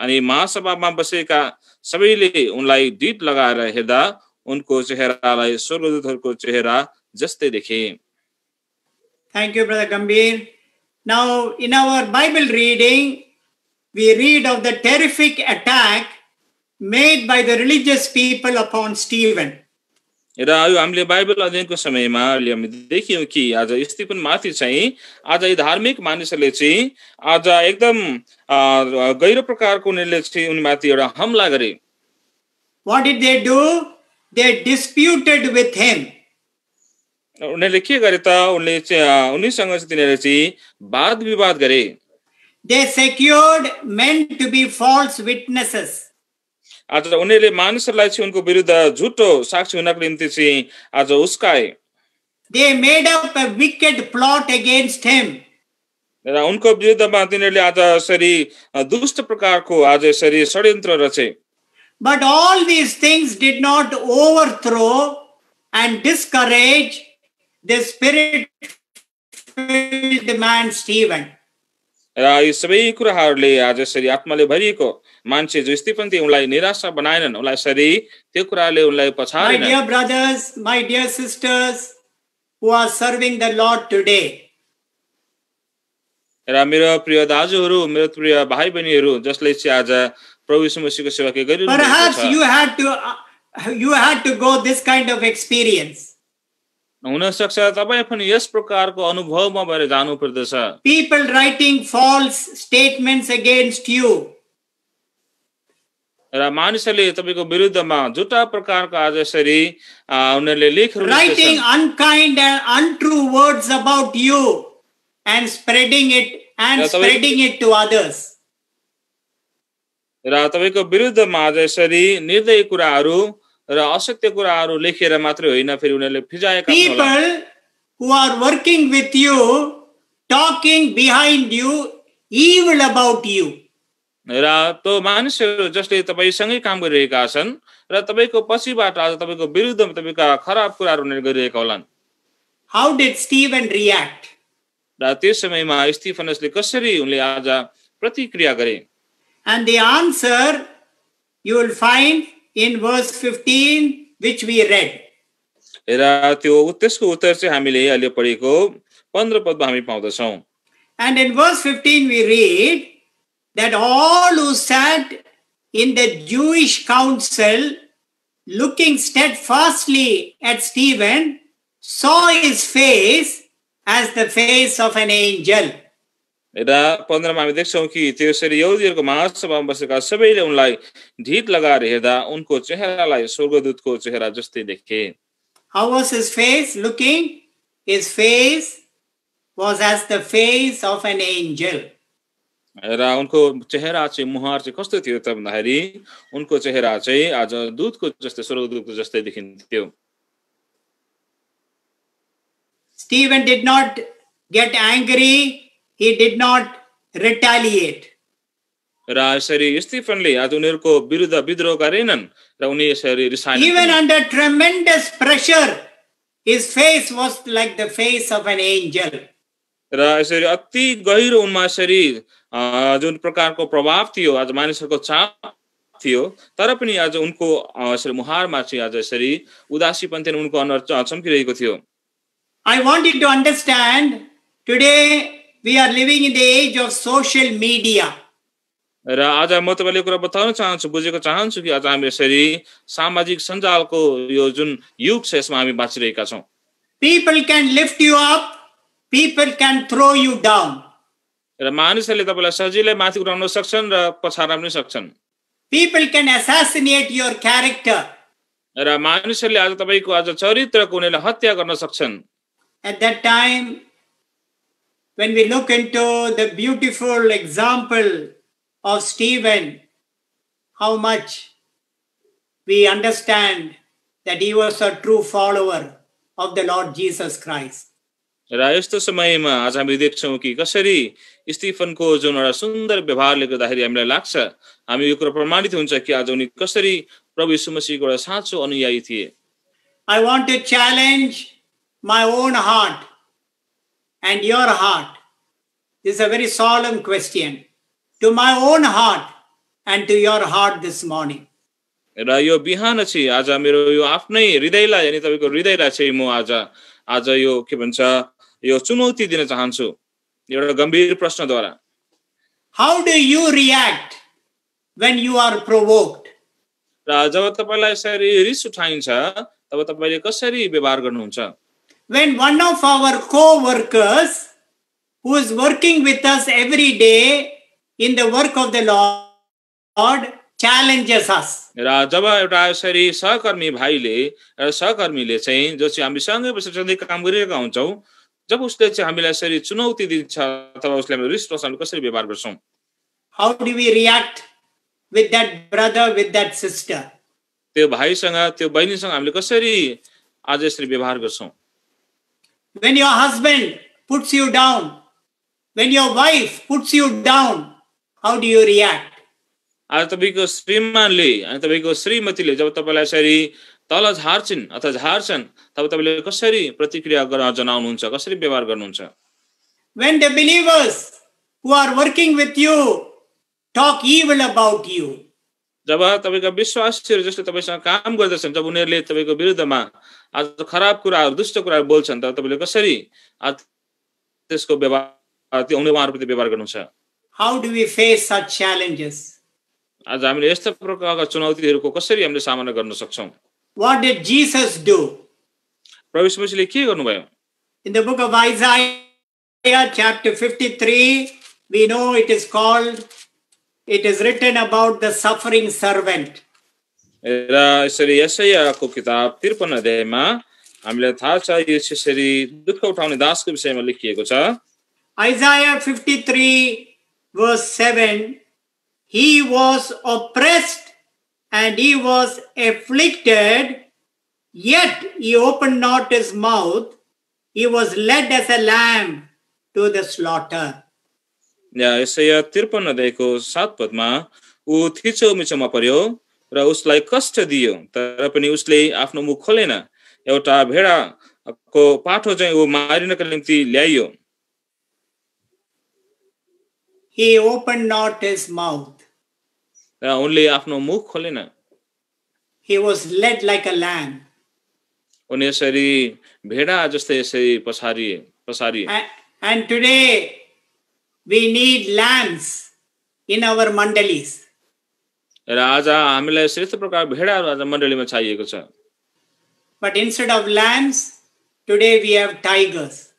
अनि महासभामा बसेका सबैले उनलाई डिट लगाएर हेर्दा उनको चेहरालाई स्वर्गदूतहरूको चेहरा जस्तै देखे। Thank you, Brother Gambhir. Now, in our Bible reading, we read of the terrific attack made by the religious people upon Stephen. र यो हामीले बाइबल अध्ययनको समयमा हामी देख्यौँ कि आज स्टिफन माथि चाहिँ आज यी धार्मिक मानिसहरूले चाहिँ आज एकदम गहिरो प्रकारको उनीहरूले चाहिँ उनीमाथि एउटा हमला गरे। What did they do? They disputed with him. उनीहरूले के गरे त उनीसँग चाहिँ तिनीहरूले चाहिँ वाद विवाद गरे। They secured men to be false witnesses. आज उनीहरूले मानिसहरूलाई चाहिँ उनको विरुद्ध झुटो साक्षी हुनको निम्ति चाहिँ आज उस्काए। They made up a wicked plot against him. र उनको विरुद्धमा तिनीहरूले आज यसरी दुष्ट प्रकारको आज यसरी षड्यन्त्र रचे। But all these things did not overthrow and discourage the spirit-filled man Stephen. र यी सबै कुराहरूले आज यसरी आत्माले भरिएको मान्छे जो स्टिफन थिए उनलाई निराशा बनाएनन्, उनलाई यसरी त्यो कुराले उनलाई पछाडेन। My dear brothers, my dear sisters who are serving the Lord today. र मेरो प्रिय दाजुहरू, मेरो प्रिय भाइ बहिनीहरू जसले चाहिँ आज प्रभु यीशु मसीहको सेवा गरिरहनु भएको छ। Perhaps you had to go this kind of experience. हुन सक्छ तपाई पनि यस प्रकारको अनुभवमा भएर जानु पर्दछ। People writing false statements against you. र मानिसहरूले तपाईको विरुद्धमा झुटा प्रकारको आज यसरी उनीहरूले लेखहरू Writing unkind and untrue words about you and spreading it to others. र तपाईको विरुद्धमा आज यसरी निर्दयी कुराहरू र असत्य कुराहरू लेखेर मात्रै होइन, फेरि उनीहरूले फिजाएका People who are working with you, talking behind you, evil about you. र त्यो मानिसहरू जसले तपाईसँगै काम गरिरहेका छन् र तपाईको पछिबाट आज तपाईको विरुद्धमा तपाईका खराब कुराहरू उनीहरूले गरिरहेका होलान्. How did Stephen react? र त्यस समयमा स्टिफनसले कसरी उनले आज प्रतिक्रिया गरे? And the answer you will find in verse 15, which we read. र त्यसको उत्तर चाहिँ हामीले अहिले पढेको 15 पदमा हामी पाउँदछौँ. And in verse 15 we read that all who sat in the Jewish council, looking steadfastly at Stephen, saw his face as the face of an angel. र 15 मा हामी देख्छौं कि त्यसरी यहुदीहरूको महासभामा बसेका सबैले उनलाई ढिट लगाएर हेर्दा उनको चेहरालाई स्वर्गदूतको चेहरा जस्तै देखे. How was his face looking? His face was as the face of an angel. र उनको चेहरा चाहिँ मुहार चाहिँ कस्तो थियो त भन्दाखेरि उनको चेहरा चाहिँ आज दूतको जस्तै स्वर्गदूतको जस्तै देखिन्थ्यो. Stephen did not get angry, he did not retaliate. र यसरी स्टिफनले आज उनीहरूको विरुद्ध विद्रोह गरेनन् र उनी यसरी रिसाएनन्. Even under tremendous pressure, his face was like the face of an angel. र यसरी अति गहिरो उनमा यसरी जुन प्रकारको प्रभाव थियो आज मानिसहरूको चाप थियो तर पनि आज उनको यसरी मुहारमा चाहिँ आज यसरी उदासीपन थियो उनको अनुहार चम्किरहेको थियो. I want you to understand, today we are living in the age of social media. र आज म तपाईलाई कुरा बताउन चाहन्छु बुझेको चाहन्छु कि आज हामी यसरी सामाजिक सञ्जालको यो जुन युग छ यसमा हामी बाँचिरहेका छौं. People can lift you up, people can throw you down. र मानिसहरूले तपाईलाई सजिलै माथि उठाउन सक्छन् र पछाड्न पनि सक्छन्. People can assassinate your character. र मानिसहरूले आज तपाईको आज चरित्रको उनीहरूले हत्या गर्न सक्छन्. At that time, when we look into the beautiful example of Stephen, how much we understand that he was a true follower of the Lord Jesus Christ. र यस्तो समयमा आज हामी देख्छौं कि कसरी स्टिफनको जुन एउटा सुन्दर व्यवहारले गर्दाखेरि हामीलाई लाग्छ हामी यो कुरा प्रमाणित हुन्छ कि आज उनी कसरी प्रभु येशू मसीहको एउटा साँचो अनुयायी थिए. I want to challenge my own heart and your heart. This is a very solemn question. To my own heart and to your heart this morning. र यो बिहान चाहिँ आज मेरो यो आफ्नै हृदयलाई अनि तपाईको हृदयलाई चाहिँ म आज यो के भन्छ यो चुनौती दिन चाहन्छु एउटा गम्भीर प्रश्नद्वारा. How do you react when you are provoked? र जब तपाईलाई यसरी रिस उठाइन्छ तब तपाईले कसरी व्यवहार गर्नुहुन्छ? When one of our co-workers who is working with us every day in the work of the Lord challenges us. र जब एउटा यसरी सहकर्मी भाइले र सहकर्मीले चाहिँ जो चाहिँ हामी सँगै बसेर सधैँ काम गरिरहेका हुन्छौं जब उसले चाहिँ हामीलाई यसरी चुनौती दिन्छ तब उसले हाम्रो रिस उठाउन कसरी व्यवहार गर्छौं? How do we react with that brother, with that sister? त्यो भाइसँग त्यो बहिनीसँग हामीले कसरी आज यसरी व्यवहार गर्छौं? When your husband puts you down, when your wife puts you down, how do you react? आज तपाईको श्रीमानले अनि तपाईको श्रीमतीले जब तपाईलाई यसरी तल झार्छिन् अथवा झार्छन् तब तपाईले कसरी प्रतिक्रिया गर्न जनाउनुहुन्छ कसरी व्यवहार गर्नुहुन्छ? When the believers who are working with you talk evil about you, जब तपाईका विश्वासीहरू जसले तपाईसँग काम गर्दछन् जब उनीहरूले तपाईको विरुद्धमा आज खराब कुराहरू दुष्ट कुराहरू बोल्छन् तब तपाईले कसरी आज त्यसको व्यवहार त्यो उनीहरुप्रति व्यवहार गर्नुहुन्छ? how do we face such challenges? आज हामीले यस्ता प्रकारका चुनौतीहरूको कसरी हामीले सामना गर्न सक्छौं? What did Jesus do? प्रभु येशू मसीहले के गर्नुभयो? In the book of Isaiah chapter 53, we know it is written about the suffering servant. र यसरी यशायाको किताब 53 अध्यायमा हामीलाई थाहा छ यसरी दुःख उठाउने दासको विषयमा लेखिएको छ. Isaiah 53 verse 7, he was oppressed and he was afflicted, yet he opened not his mouth. he was led as a lamb to the slaughter. या यसैया 53 अध्यायको 7 पदमा ऊ थिचोमिचोमा पर्यो र उसलाई कष्ट दियो तर पनि उसले आफ्नो मुख खोलेन एउटा भेडाको पाठो चाहिँ ऊ मारिनका निम्ति ल्याइयो He opened not his mouth. र उनले आफ्नो मुख खोलेन He was led like a lamb. उनी यसरी भेडा जस्तै यसरी पसारिए And today we need lambs in our mandalis. र आज हामीलाई यस्तै प्रकार भेडाहरू आज मण्डलीमा चाहिएको छ But instead of lambs, today we have tigers.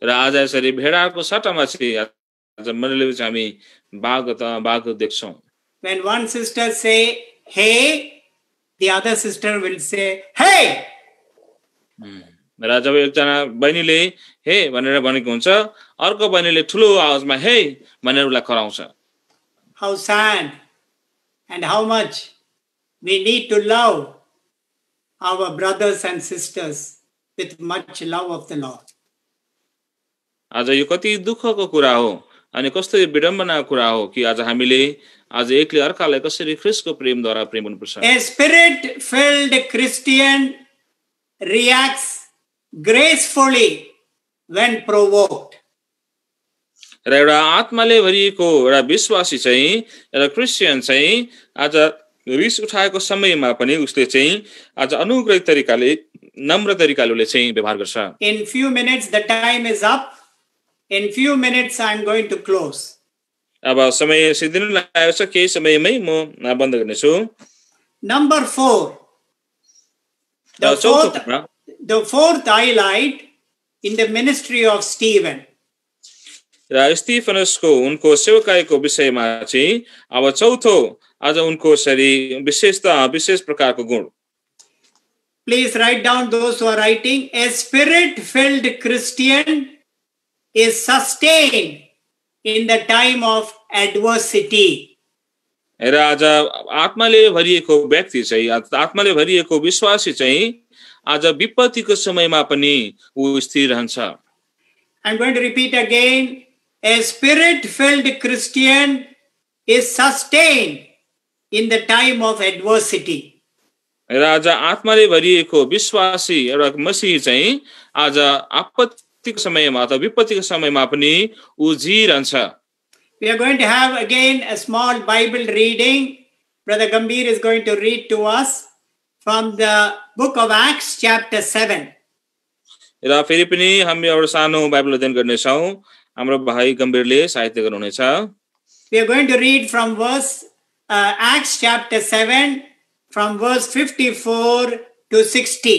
र आज यसरी भेडाको सट्टामा चाहिँ आज मण्डलीमा चाहिँ हामी बाघ देख्छौं When one sister say, hey, the other sister will say, hey! र जब एकजना बहिनीले हे भनेर भनेको हुन्छ अर्को बहिनीले ठुलो आवाजमा हे भनेर उसलाई कराउँछ How sad and how much we need to love our brothers and sisters with much love of the Lord. आज यो कति दुःखको कुरा हो अनि कस्तो विडम्बनाको कुरा हो कि आज हामीले आज एकले अर्कालाई कसरी ख्रीष्टको प्रेमद्वारा प्रेम गर्नुपर्छ A spirit-filled Christian reacts gracefully when provoked. र एउटा आत्माले भरिएको एउटा विश्वासी चाहिँ एउटा क्रिस्चियन चाहिँ आज रिस उठाएको समयमा पनि उसले चाहिँ आज अनुग्रहित तरिकाले नम्र तरिकाले उसले चाहिँ व्यवहार गर्छ In few minutes the time is up. In few minutes I am going to close. अब समय सिद्धिनु लागेको छ केही समयमै म बन्द गर्नेछु Number 4. The fourth highlight in the ministry of Stephen. र स्टीफनसको उनको सेवकाईको विषयमा चाहिँ अब चौथो आज उनको विशेष प्रकारको गुण Please write down those who are writing. A spirit-filled Christian is sustained in the time of adversity. र आज आत्माले भरिएको व्यक्ति चाहिँ आत्माले भरिएको विश्वासी चाहिँ आज विपत्तिको समयमा पनि ऊ स्थिर रहन्छ I'm going to repeat again. A spirit-filled Christian is sustained in the time of adversity. र आज आत्माले भरिएको विश्वासी एउटा मसीह चाहिँ आज आपत्तिको समयमा अथवा विपत्तिको समयमा पनि ऊ जिरहन्छ We are going to have again a small Bible reading. Brother Gambhir is going to read to us from the book of Acts chapter 7. र फेरि पनि हामी एउटा सानो बाइबल अध्ययन गर्नेछौँ हाम्रो भाइ गम्भीरले साहित्य गर्नुहुनेछ We are going to read from Acts chapter 7 from verse 54 to 60.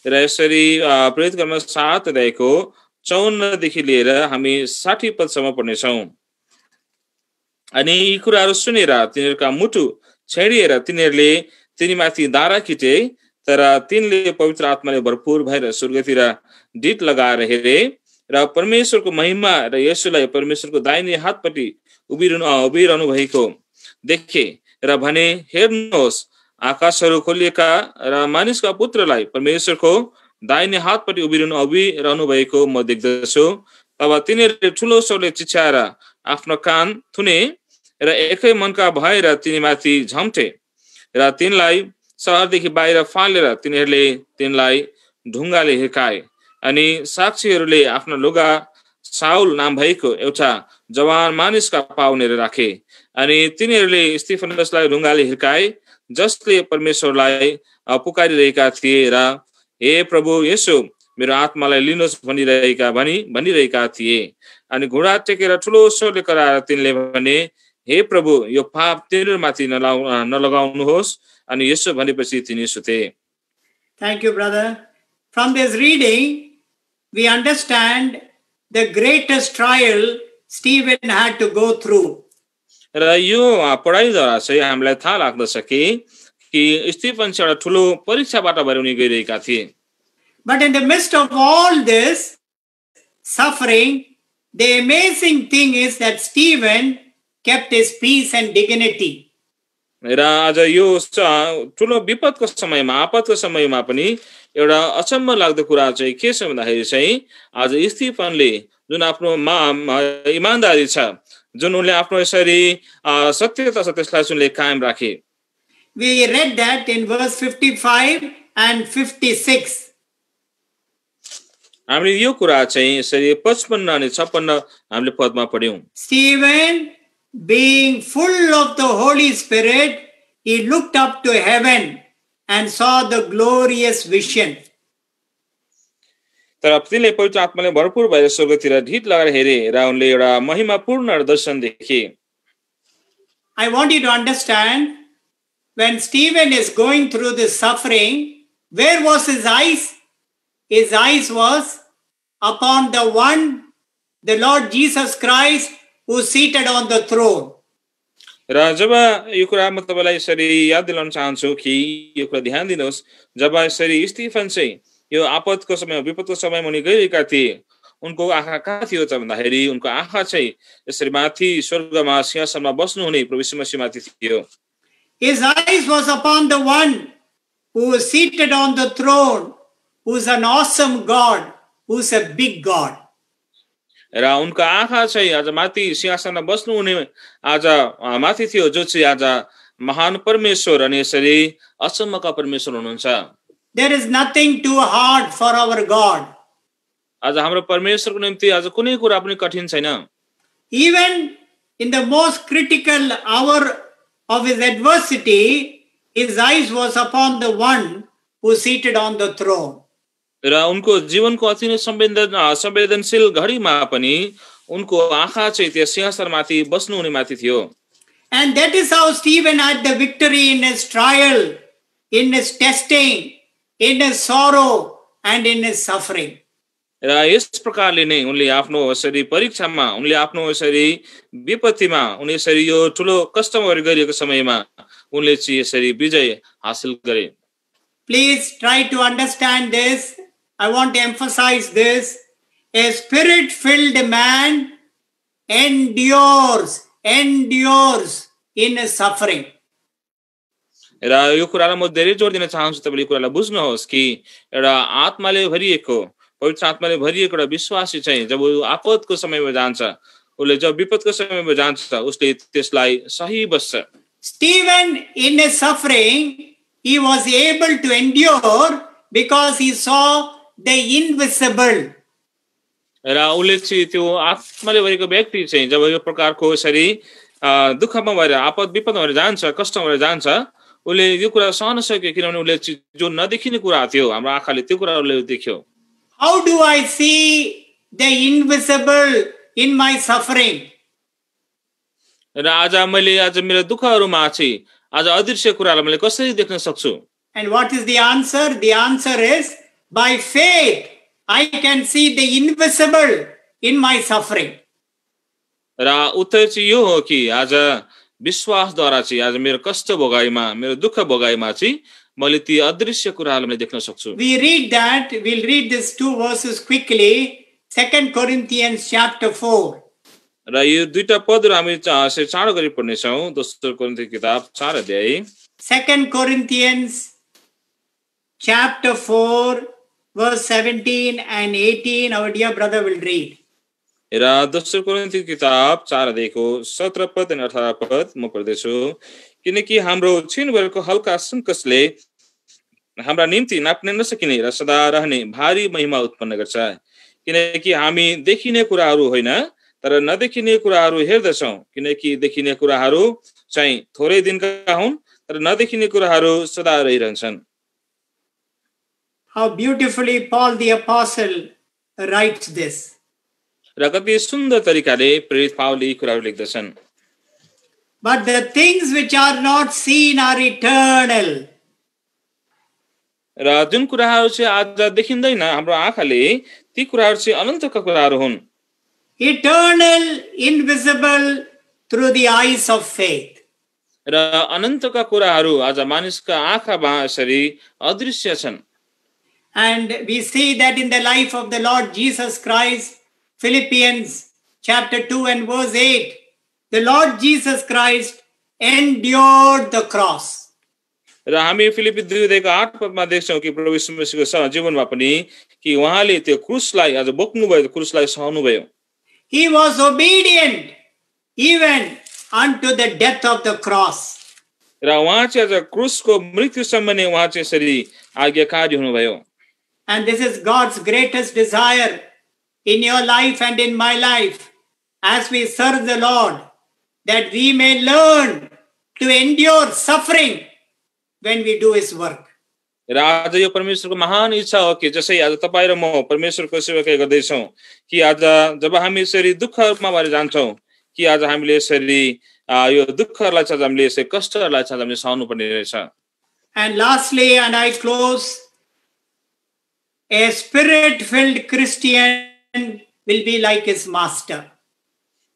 र यसरी प्रेरित कर्म 7 अध्यायको 54 देखि लिएर हामी 60 पदसम्म पढ्नेछौँ अनि यी कुराहरू सुनेर तिनीहरूका मुटु छेडिएर तिनीहरूले तिनीमाथि दारा खिचे तर तिनले पवित्र आत्माले भरपूर भएर स्वर्गतिर डिट लगाएर हेरे र परमेश्वरको महिमा र येशूलाई परमेश्वरको दाहिने हातपट्टि उभिरहनु भएको देखे र भने हेर्नुहोस् आकाशहरू खोलिएका र मानिसका पुत्रलाई परमेश्वरको दाहिने हातपट्टि उभिरहनु भएको म देख्दछु तब तिनीहरूले ठुलो स्वरले चिच्याएर आफ्नो कान थुने र एकै मनका भएर तिनीमाथि झम्टे र तिनलाई शहरदेखि बाहिर फालेर तिनीहरूले तिनलाई ढुङ्गाले हिर्काए अनि साक्षीहरूले आफ्नो लुगा साउल नाम भएको एउटा जवान मानिसका पाउनेर राखे अनि तिनीहरूले स्टीफनसलाई ढुङ्गाले हिर्काए जसले परमेश्वरलाई पुकारिरहेका थिए र हे प्रभु येशू मेरो आत्मालाई लिनुहोस् भनिरहेका थिए अनि घोडा टेकेर ठुलो स्वरले कराएर तिनले भने हे प्रभु यो पाप तिनीहरूमाथि नलगाउनुहोस् अनि यसो भनेपछि तिनी सुते Thank you, brother. From this reading, we understand the greatest trial Stephen had to go through. र यो पढाइद्वारा चाहिँ हामीलाई थाहा लाग्दछ कि स्टीफन चाहिँ एउटा ठुलो परीक्षाबाट भएर उनी गइरहेका थिए But in the midst of all this suffering, the amazing thing is that Stephen kept his peace and dignity. र आज यो ठुलो विपदको समयमा आपतको समयमा पनि एउटा अचम्म लाग्दो कुरा चाहिँ के छ भन्दाखेरि चाहिँ आज स्तिफनले जुन आफ्नो इमानदारी छ, जुन उनले आफ्नो यसरी सत्यता छ त्यसलाई उनले कायम राखे। We read that in verse 55 and 56. हामीले यो कुरा चाहिँ यसरी 55 अनि 56 हामीले पदमा पढ्यौं। Stephen, being full of the Holy Spirit, he looked up to heaven and saw the glorious vision. तर तिनले पवित्र आत्माले भरपूर भएर स्वर्गतिर ढिट लगाएर हेरे र उनले एउटा महिमापूर्ण दर्शन देखे। I want you to understand, when Stephen is going through this suffering, where was his eyes? His eyes was upon the one, the Lord Jesus Christ, who is seated on the throne. र जब यो कुरा म तपाईलाई यसरी याद दिलाउन चाहन्छु कि यो कुरा ध्यान दिनुहोस्, जब यसरी स्टिफन चाहिँ यो आपतको समय विपदको समयमा उनी गइरहेका थिए, उनको आँखा कहाँ थियो त भन्दाखेरि उनको आँखा चाहिँ यसरी माथि स्वर्गमा सिंहासनमा बस्नुहुने प्रभु यीशु मसीहमाथि थियो। His eyes was upon the one who is seated on the throne, who is an awesome God, who is a big God. र उनका आँखा चाहिँ आज माथि सिंहासनमा बस्नुहुने आज माथि थियो, जो चाहिँ आज महान परमेश्वर अनि यसरी अचम्मका परमेश्वर हुनुहुन्छ। There is nothing too hard for our God. आज हाम्रो परमेश्वरको निम्ति आज कुनै कुरा पनि कठिन छैन। Even in the most critical hour of his adversity, his eyes was upon the one who is seated on the throne. र उनको जीवनको अति नै संवेदनशील घडीमा पनि उनको आँखा चाहिँ त्यो सिंहासनमाथि बस्नुहुने माथि थियो। And that is how Stephen had the victory in his trial, in his testing, in his sorrow, and in his suffering. र यस प्रकारले नै उनले आफ्नो यसरी परीक्षामा, उनले आफ्नो यसरी विपत्तिमा, उनले यसरी यो ठुलो कष्टमा गरिरहेको समयमा उनले चाहिँ यसरी विजय हासिल गरे। Please try to understand this. I want to emphasize this. A spirit-filled man endures in his suffering. र यो कुरालाई म धेरै जोड दिन चाहन्छु, तपाईले कुरालाई बुझ्नुहोस् कि एउटा आत्माले भरिएको, पवित्र आत्माले भरिएको एउटा विश्वासी चाहिँ जब आपतको समयमा जान्छ, उसले जब विपदको समयमा जान्छ, उसले त्यसलाई सही बस्छ। Stephen, in his suffering, he was able to endure because he saw the invisible. र उसले चाहिँ त्यो आत्माले भरिएको व्यक्ति चाहिँ जब यो प्रकारको यसरी दुःखमा भएर आपद विपदमा भएर जान्छ, कष्टमा भएर जान्छ, उसले यो कुरा सहन सक्यो, किनभने उसले जो नदेखिने कुरा थियो, हाम्रो आँखाले त्यो कुरा उसले देख्यो। How do I see the invisible in my suffering? र आज मैले आज मेरो दुःखहरुमा चाहिँ आज अदृश्य कुरालाई मैले कसरी देख्न सक्छु? And what is the answer? The answer is, by faith I can see the invisible in my suffering. र उत्तर चाहिँ यो हो कि आज विश्वासद्वारा चाहिँ आज मेरो कष्ट भोगाइमा, मेरो दुःख भोगाइमा चाहिँ मैले ती अदृश्य कुराहरूलाई मैले देख्न सक्छु। We read that, we'll read these two verses quickly. 2 Corinthians chapter 4. र यो दुईटा पदहरु हामी चाँडो गरी पढ्ने छौं। दोस्रो कोरिन्थी किताब 4 अध्याय। 2 Corinthians chapter 4 verse 17 and 18. Our dear brother will read. र दोस्रो कोरिन्थी किताब 4 अध्यायको 17 पद अनि 18 पद म पढ्दैछु। किनकि हाम्रो छिन भएको हल्का संकटले हाम्रा निम्ति नाप्ने नसकिने र सदा रहने भारी महिमा उत्पन्न गर्छ। किनकि हामी देखिने कुराहरू होइन तर नदेखिने कुराहरू हेर्दछौं। किनकि देखिने कुराहरू चाहिँ थोरै दिनका हुन् तर नदेखिने कुराहरू सदा रहिरहन्छन्। How beautifully Paul the apostle writes this. र कति सुन्दर तरिकाले प्रेरित पावलले यी कुराहरू लेख्दछन्। But the things which are not seen are eternal. र जुन कुराहरू चाहिँ आज देखिँदैन हाम्रो आँखाले, ती कुराहरू चाहिँ अनन्तका कुराहरू हुन्। Eternal, invisible through the eyes of faith. र अनन्तका कुराहरू आज मानिसका आँखामा यसरी अदृश्य छन्। And we see that in the life of the Lord Jesus Christ. Philippians chapter 2 and verse 8. The Lord Jesus Christ endured the cross. र हामी फिलिपी 2:8 पदमा देख्छौं कि प्रभु यीशु मसीहको जीवनमा पनि कि उहाँले त्यो क्रुसलाई आज बोक्नु भयो, क्रुसलाई सहनु भयो। He was obedient even unto the death of the cross. र उहाँ चाहिँ आज क्रुसको मृत्युसम्म नै उहाँ चाहिँ यसरी आज्ञाकारी हुनुभयो। And this is God's greatest desire in your life and in my life as we serve the Lord, that we may learn to endure suffering when we do his work. र आज यो परमेश्वरको महान इच्छा हो कि जसै आज तपाईं र म परमेश्वरको सेवाकाई गर्दैछौं कि आज जब हामी यसरी दुःखमा भएर जान्छौं कि आज हामीले यसरी यो दुःखहरूलाई चाहिँ हामीले यसै कष्टहरूलाई चाहिँ हामीले सहनु पर्ने रहेछ। And lastly, and I close, a spirit-filled Christian will be like his master.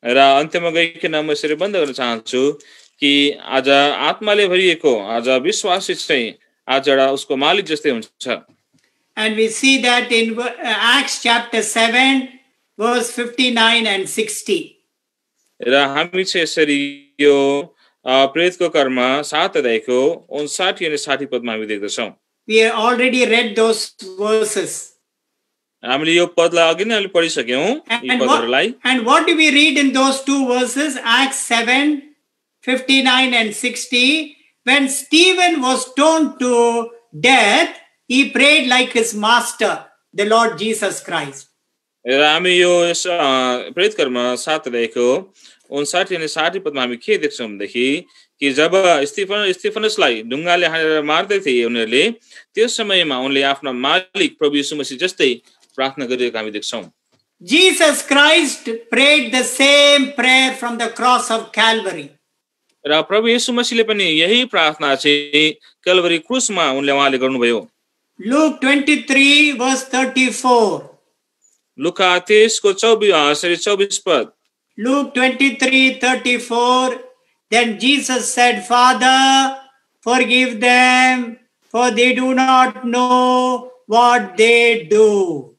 र अन्त्यमा गइकन म यसरी बन्द गर्न चाहन्छु कि आज आत्माले भरिएको आज विश्वासी चाहिँ आज एउटा उसको मालिक जस्तै हुन्छ। And we see that in Acts chapter 7 verse 59 and 60. र हामी चाहिँ यसरी यो प्रेरितको कर्म 7 अध्यायको 59 अनि 60 पदमा हामी देख्दछौं। We have already read those verses. हामीले यो पदलाई अघि नै पढिसक्यौं यी पदहरुलाई। And what do we read in those two verses? Acts 7 59 and 60. When Stephen was stoned to death, he prayed like his master, the Lord Jesus Christ. र हामी यो प्रेरित कर्म 7 अध्यायको 59 अनि 60 पदमा हामी के देख्छौं भन्दाखेरि कि जब स्टिफनसलाई ढुङ्गाले हानेर मार्दै थिए उनीहरूले त्यस समयमा उनले आफ्नो मालिक प्रभु येशू मसीह जस्तै प्रार्थना गरिरहेको हामी देख्छौं। Jesus Christ prayed the same prayer from the cross of Calvary. र प्रभु येशू मसीहले पनि यही प्रार्थना चाहिँ क्याल्भरी क्रुसमा उहाँले गर्नुभयो। Luke 23 verse 34. लुका 23 को 24 पद। Luke 23:34. Then Jesus said, Father, forgive them, for they do not know what they do.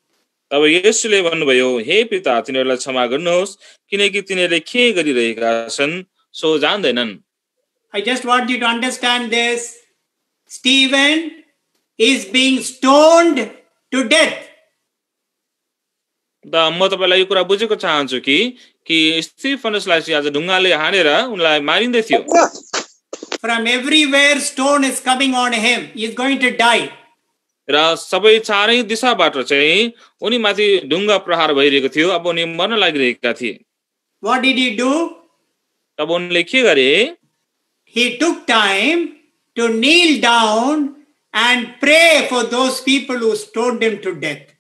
अब येशूले भन्नुभयो, हे पिता तिनीहरूलाई क्षमा गर्नुहोस् किनकि तिनीहरूले के गरिरहेका छन् सो जान्दैनन्। I just want you to understand this. Stephen is being stoned to death. म तपाईलाई यो कुरा बुझेको चाहन्छु कि स्टिफनसलाई चाहिँ आज ढुङ्गाले हानेर उनलाई मारिँदै थियो। From everywhere stone is coming on him. He is going to die. र सबै चारै दिशाबाट चाहिँ उनी माथि ढुङ्गा प्रहार भइरहेको थियो। अब उनी मर्न लागिरहेका थिए। What did he do? तब उनले के गरे? He took time to kneel down and pray for those people who stoned him to death.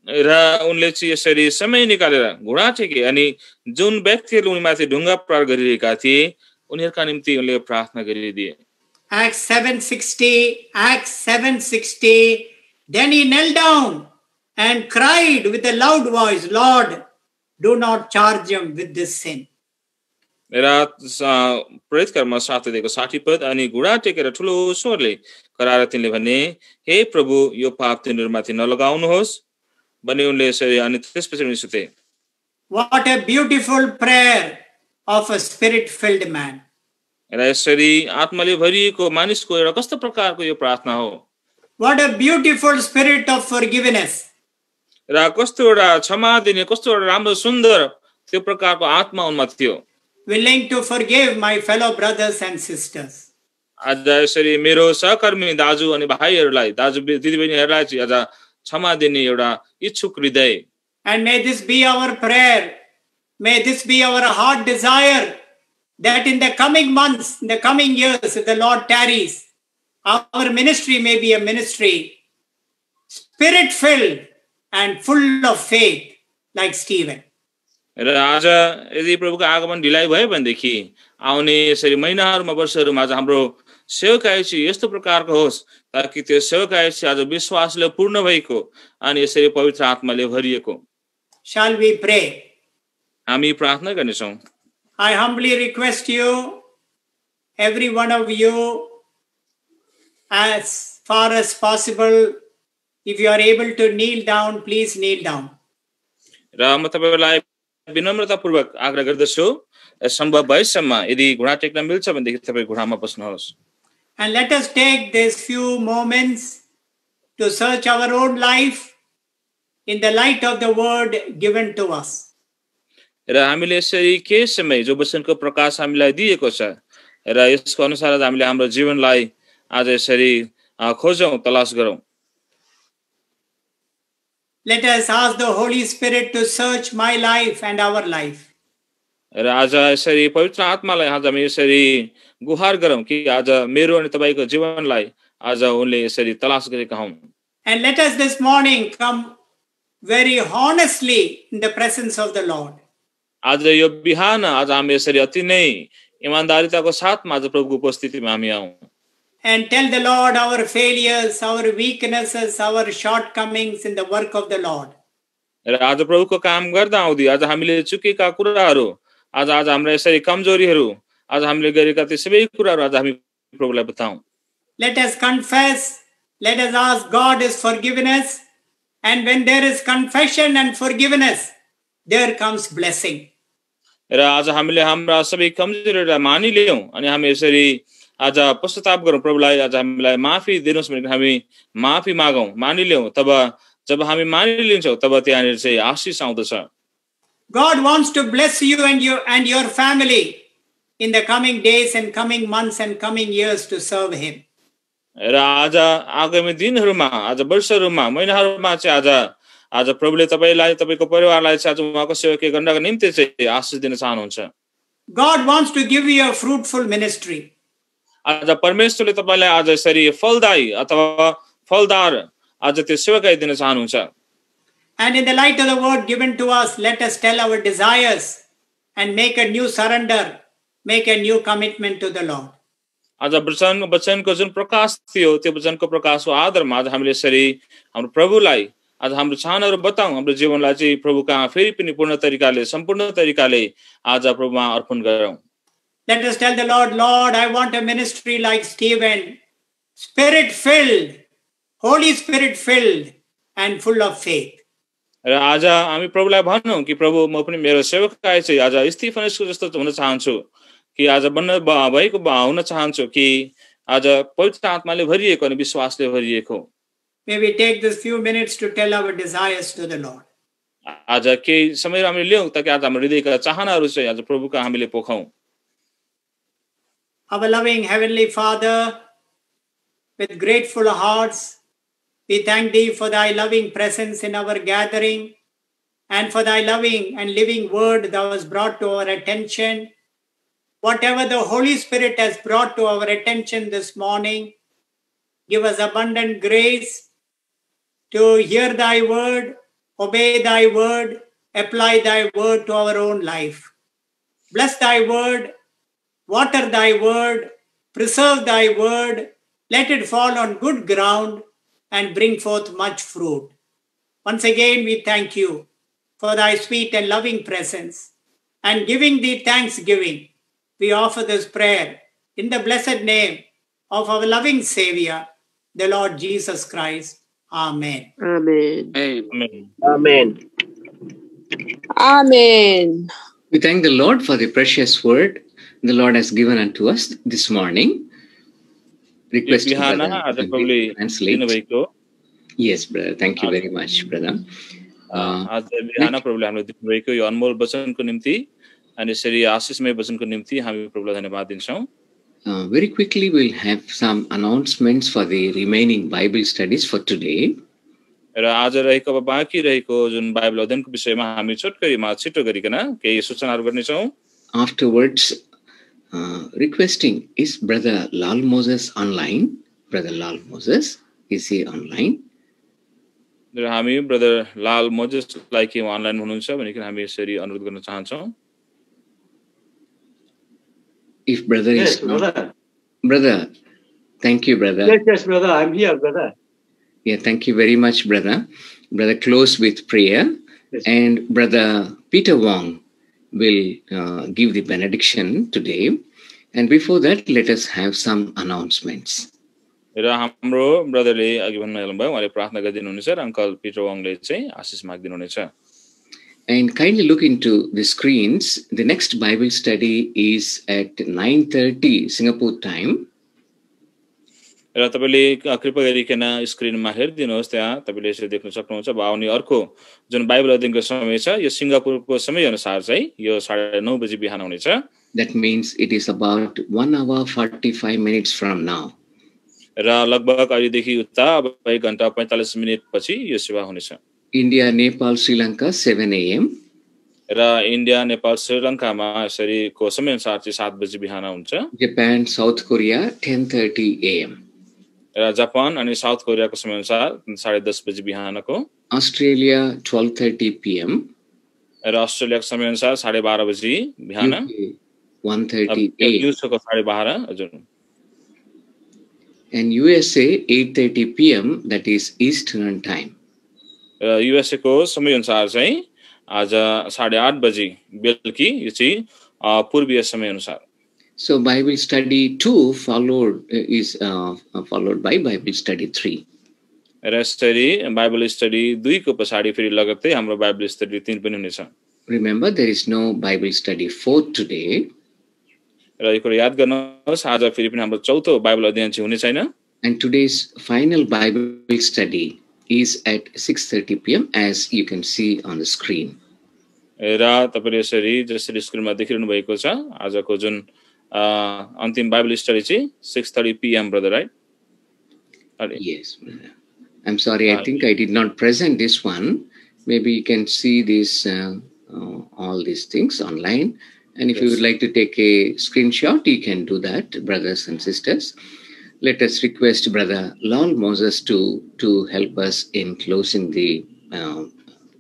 र उनले चाहिँ यसरी समय निकालेर घुँडा टेके अनि जुन व्यक्तिहरूले उनीमाथि ढुङ्गा प्रहार गरिरहेका थिए उनीहरूका निम्ति उनले प्रार्थना गरिदिए। Acts 7:60. Then he knelt down and cried with a loud voice, Lord, do not charge him with this sin. र प्रेरित कर्म 7 अध्यायको 60 पद अनि घुँडा टेकेर ठुलो स्वरले कराएर तिनले भने, हे प्रभु यो पाप तिनीहरूमाथि नलगाउनुहोस् भने उनले यसरी अनि त्यसपछि उनी सुते। What a beautiful prayer of a spirit-filled man. र यसरी आत्माले भरिएको मानिसको एउटा कस्तो प्रकारको यो प्रार्थना हो। What a beautiful spirit of forgiveness. र कस्तो एउटा क्षमा दिने कस्तो एउटा राम्रो सुन्दर त्यो प्रकारको आत्मा उनमा थियो। Willing to forgive my fellow brothers and sisters. आज यसरी मेरो सहकर्मी दाजु अनि भाइहरूलाई दाजु दिदीबहिनीहरूलाई चाहिँ आज क्षमा दिने एउटा इच्छुक हृदय। And may this be our prayer. May this be our heart desire that in the coming months, in the coming years, if the Lord tarries, our ministry may be a ministry spirit-filled and full of faith like Stephen. र आज यदि प्रभुको आगमन ढिलाइ भयो भनेदेखि आउने यसरी महिनाहरूमा वर्षहरूमा आज हाम्रो सेवकाई चाहिँ यस्तो प्रकारको होस् ताकि त्यो सेवकाई चाहिँ आज विश्वासले पूर्ण भएको अनि यसरी पवित्र आत्माले भरिएको। Shall we pray? हामी प्रार्थना गर्नेछौँ। I humbly request you, every one of you, as far as possible, if you are able to kneel down, please kneel down. र म तपाईलाई विनम्रतापूर्वक आग्रह गर्दछु सम्भव भएसम्म यदि घुँडा टेक्न मिल्छ भनेदेखि तपाईँ घुँडामा बस्नुहोस्। And let us take these few moments to search our own life in the light of the word given to us. र हामीले यसरी के समय जो वचनको प्रकाश हामीलाई दिएको छ र यसको अनुसार हामीले हाम्रो जीवनलाई आज यसरी खोजौं, तलास गरौं। Let us ask the Holy Spirit to search my life and our life. र आज यसरी पवित्र आत्मालाई आज हामी यसरी गुहार गरौं कि आज मेरो अनि तपाईको जीवनलाई आज उनले यसरी तलास गरेका हुन्। And let us this morning come very honestly in the presence of the Lord. आज यो बिहान आज हामी यसरी अति नै इमानदारीताको साथमा आज प्रभुको उपस्थितिमा हामी आउँ। And tell the Lord our failures, our weaknesses, our shortcomings in the work of the Lord. र आज प्रभुको काम गर्दा आउँदै आज हामीले चुकेका कुराहरू, आज हाम्रा यसरी कमजोरीहरू, आज हामीले गरेका ती सबै कुराहरू आज हामी प्रभुलाई बताऊं। Let us confess, let us ask God His forgiveness, and when there is confession and forgiveness, there comes blessing. र आज हामीले हाम्रा सबै कमजोरीहरूलाई मानिलियौं अनि हामी यसरी आज पश्चाताप गरौं, प्रभुलाई आज हामीलाई माफी दिनुहोस् भनेर हामी माफी मागौं, मानिलियौं। तब जब हामी मानिलिन्छौं तब त्यहाँनिर चाहिँ आशीष आउँदछ। God wants to bless you and your family in the coming days and coming months and coming years to serve Him. र आज आगामी दिनहरुमा, आज वर्षहरुमा, महिनाहरुमा चाहिँ आज प्रभुले तपाईलाई, तपाईको परिवारलाई चाहिँ आज उहाँको सेवा गर्नका निम्ति चाहिँ आशीष दिन चाहनुहुन्छ। God wants to give you a fruitful ministry. आज परमेश्वरले तपाईलाई आज यसरी फलदायी अथवा फलदार आज त्यो सेवाकाई दिन चाहनुहुन्छ। And in the light of the word given to us, let us tell our desires and make a new surrender, make a new commitment to the Lord. आज वचनको जुन प्रकाश थियो त्यो वचनको प्रकाशको आधारमा आज हामीले यसरी हाम्रो प्रभुलाई आज हाम्रो चाहनाहरू बताऊं, हाम्रो जीवनलाई चाहिँ प्रभुका फेरि पनि पूर्ण तरिकाले, सम्पूर्ण तरिकाले आज प्रभुमा अर्पण गरौं। Let us tell the Lord, Lord, I want a ministry like Stephen, Spirit-filled, Holy Spirit-filled, and full of faith. र आज हामी प्रभुलाई भनौं कि प्रभु म पनि मेरो सेवकाई चाहिँ आज स्टिफनसको जस्तो हुन चाहन्छु, कि आज हुन चाहन्छु कि आज पवित्र आत्माले भरिएको अनि विश्वासले भरिएको। May we take this few minutes to tell our desires to the Lord. आज केही समय हामीले लियौं ताकि आज हाम्रो हृदयका चाहनाहरू चाहिँ आज प्रभुका हामीले पोखौं। Our loving Heavenly Father, with grateful hearts, we thank Thee for Thy loving presence in our gathering and for Thy loving and living word that was brought to our attention. Whatever the Holy Spirit has brought to our attention this morning, give us abundant grace to hear Thy word, obey Thy word, apply Thy word to our own life. Bless Thy word, water Thy word, preserve Thy word, let it fall on good ground and bring forth much fruit. Once again, we thank You for Thy sweet and loving presence, and giving Thee thanksgiving, we offer this prayer in the blessed name of our loving Savior, the Lord Jesus Christ. Amen. Amen. Amen. Amen. Amen. We thank the Lord for the precious word the Lord has given unto us this morning. Request to brother to translate. Yes, brother. Thank you very much, brother. आज बिहान प्रभुले हामीलाई दिनुभएको यो अनमोल वचनको निम्ति अनि यसरी आशीषमय वचनको निम्ति हामी प्रभुलाई धन्यवाद दिन्छौं। Very quickly, we'll have some announcements for the remaining Bible studies for today. र आज रहेको बाँकी रहेको जुन बाइबल अध्ययनको विषयमा हामी छोटकरीमा छिटो गरिकन केही सूचनाहरू गर्नेछौं। Afterwards, requesting, is Brother Lal Moses online? Brother Lal Moses, is he online? र हामी ब्रदर लाल मोजेसलाई के अनलाइन हुनुहुन्छ भनेर हामी यसरी अनुरोध गर्न चाहन्छौं। If brother Yes, is not, brother. brother, thank you, brother. Yes, brother. I'm here, brother. Yeah, thank you very much, brother. Brother, close with prayer. Yes. And Brother Peter Wong will give the benediction today. And before that, let us have some announcements. र हाम्रो ब्रदरले अघि भन्नु भयो, उहाँले प्रार्थना गरिदिनुहुनेछ र uncle Peter वाङले चाहिँ आशीष माग्दिनुहुनेछ। And kindly look into the screens. The next Bible study is at 9:30 Singapore time. र तपाईले कृपया गरिकन स्क्रिनमा हेरिदिनुहोस्, त्यहाँ तपाईले यसरी देख्न सक्नुहुन्छ। अब आउने अर्को जुन बाइबल अध्ययनको समय छ यो सिङ्गापुरको समय अनुसार चाहिँ यो 9:30 बजे बिहान हुनेछ। That means it is about 1 hour 45 minutes from now. र लगभग अहिलेदेखि उता अब 1 घण्टा 45 मिनेट पछि यो सेवा हुनेछ। India, Nepal, Sri Lanka 7 a.m. र इन्डिया, नेपाल, श्रीलङ्कामा यसरी को समय अनुसार चाहिँ 7 बजे बिहान हुन्छ। Japan, South Korea 10:30 a.m. र जापान अनि साउथ कोरियाको समय अनुसार 10:30 बजे बिहानको। Australia 12:30 p.m. र अस्ट्रेलियाको समय अनुसार 12:30 बजे बिहान। UK 1:30 a.m. युएसको 12:30 हजुर। And USA 8:30 p.m. that is Eastern time. र युएसए को समय अनुसार चाहिँ आज 8:30 बजे बेलुकी यो चाहिँ पूर्वीय समय अनुसार। So Bible study 2 is followed by Bible study 3. र यसरी बाइबल स्टडी 2 को पछाडी फेरि लगत्तै हाम्रो बाइबल स्टडी 3 पनि हुनेछ। Remember, there is no Bible study 4 today. र यो कुरा याद गर्नुहोस्, आज फेरि पनि हाम्रो चौथो बाइबल अध्ययन चाहिँ हुने छैन। And today's final Bible study is at 6:30 p.m. as you can see on the screen. र तपाईले यसरी जसरी स्क्रिनमा देखिरहनु भएको छ, आजको जुन अन्तिम बाइबल स्टडी चाहिँ 6:30 p.m. brother, right? Yes, brother. I'm sorry, I think I did not present this one. Maybe you can see this all these things online, and if you would like to take a screenshot, you can do that, brothers and sisters. Let us request Brother Lal Moses to help us in closing the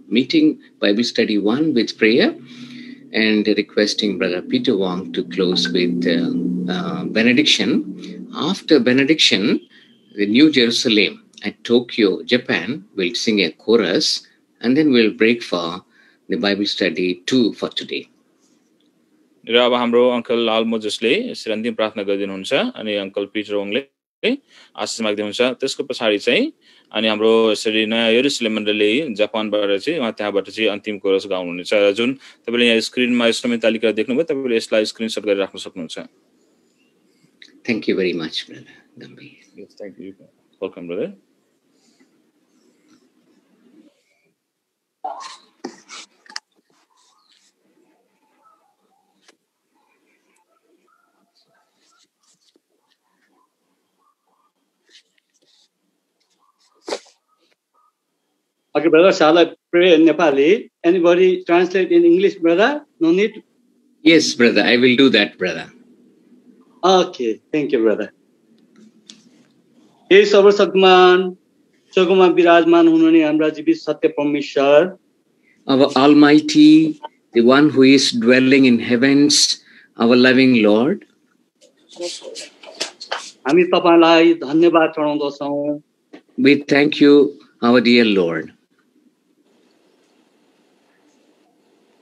meeting, Bible study 1 with prayer, and requesting Brother Peter Wong to close with benediction. After benediction, the New Jerusalem at Tokyo, Japan will sing a chorus, and then we'll break for the Bible study 2 for today. र अब हाम्रो uncle लाल मोजेसले यसरी अन्तिम प्रार्थना गरिदिनुहुन्छ अनि uncle Peter वङले आशीष माग्दिनुहुन्छ। त्यसको पछाडी चाहिँ अनि हाम्रो यसरी नयाँ यरुशलेम मण्डली जापानबाट चाहिँ उहाँ त्यहाँबाट चाहिँ अन्तिम कोरस गाउनुहुनेछ। जुन तपाईले यहाँ स्क्रिनमा समय तालिका देख्नुभयो, तपाईले यसलाई स्क्रिनशट गरेर राख्न सक्नुहुन्छ। Thank you very much, brother Gambhir. Yes, thank you. Welcome, brother. Okay, brother, shall I pray in Nepali? Anybody translate in English, brother? No need? Yes, brother, I will do that, brother. Okay, thank you, brother. हे सर्वशक्तिमान स्वर्गमा विराजमान हुनुहुने हाम्रा जीवित सत्य परमेश्वर, Our Almighty, the one who is dwelling in heavens, our loving Lord, हामी तपाईलाई धन्यवाद चढाउँदछौँ। we thank you, our dear Lord.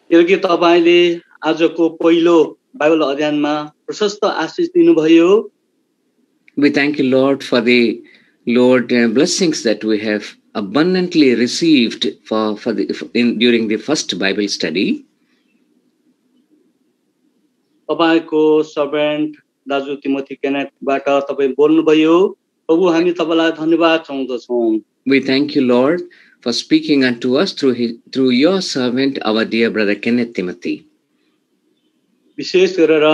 किनकि तपाईले आजको पहिलो बाइबल अध्ययनमा प्रशस्त आशीष दिनुभयो। We thank you, Lord, for the blessings that we have abundantly received during the first Bible study. तपाईको सर्भेन्ट दाजु तिमोथी केनेटबाट तपाई बोल्नुभयो। प्रभु हामी तपाईलाई धन्यवाद चढाउँदछौँ। We thank you, Lord, for speaking unto us through your servant, our dear brother Kenneth Timothy. विशेष गरेर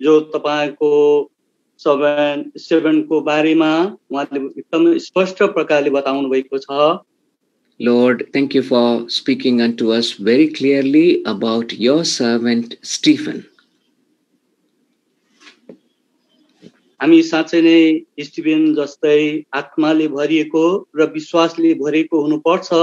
जो तपाईको सर्भेन्ट को बारेमा उहाँले एकदम स्पष्ट प्रकारले बताउनु भएको छ। Lord, thank you for speaking unto us very clearly about your servant Stephen. हामी साँच्चै नै स्टिभेन जस्तै आत्माले भरिएको र विश्वासले भरिएको हुनुपर्छ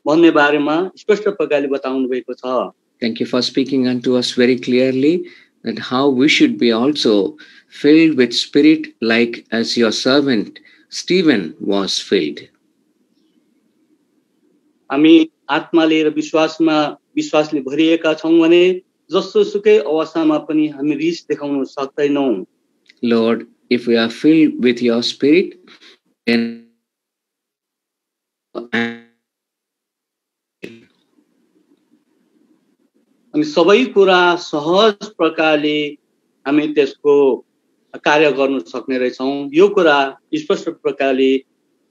भन्ने बारेमा स्पष्ट प्रकारले बताउनु भएको छ। Thank you for speaking unto us very clearly that how we should be also filled with spirit like as your servant Stephen was filled. हामी आत्माले र विश्वासले भरिएका छौं भने जस्तो सुकै अवस्थामा पनि हामी रिस देखाउन सक्दैनौं। Lord, if we are filled with your spirit, अनि सबै कुरा सहज प्रकारले हामी त्यसको कार्य गर्न सक्ने रहेछौं। यो कुरा स्पष्ट प्रकारले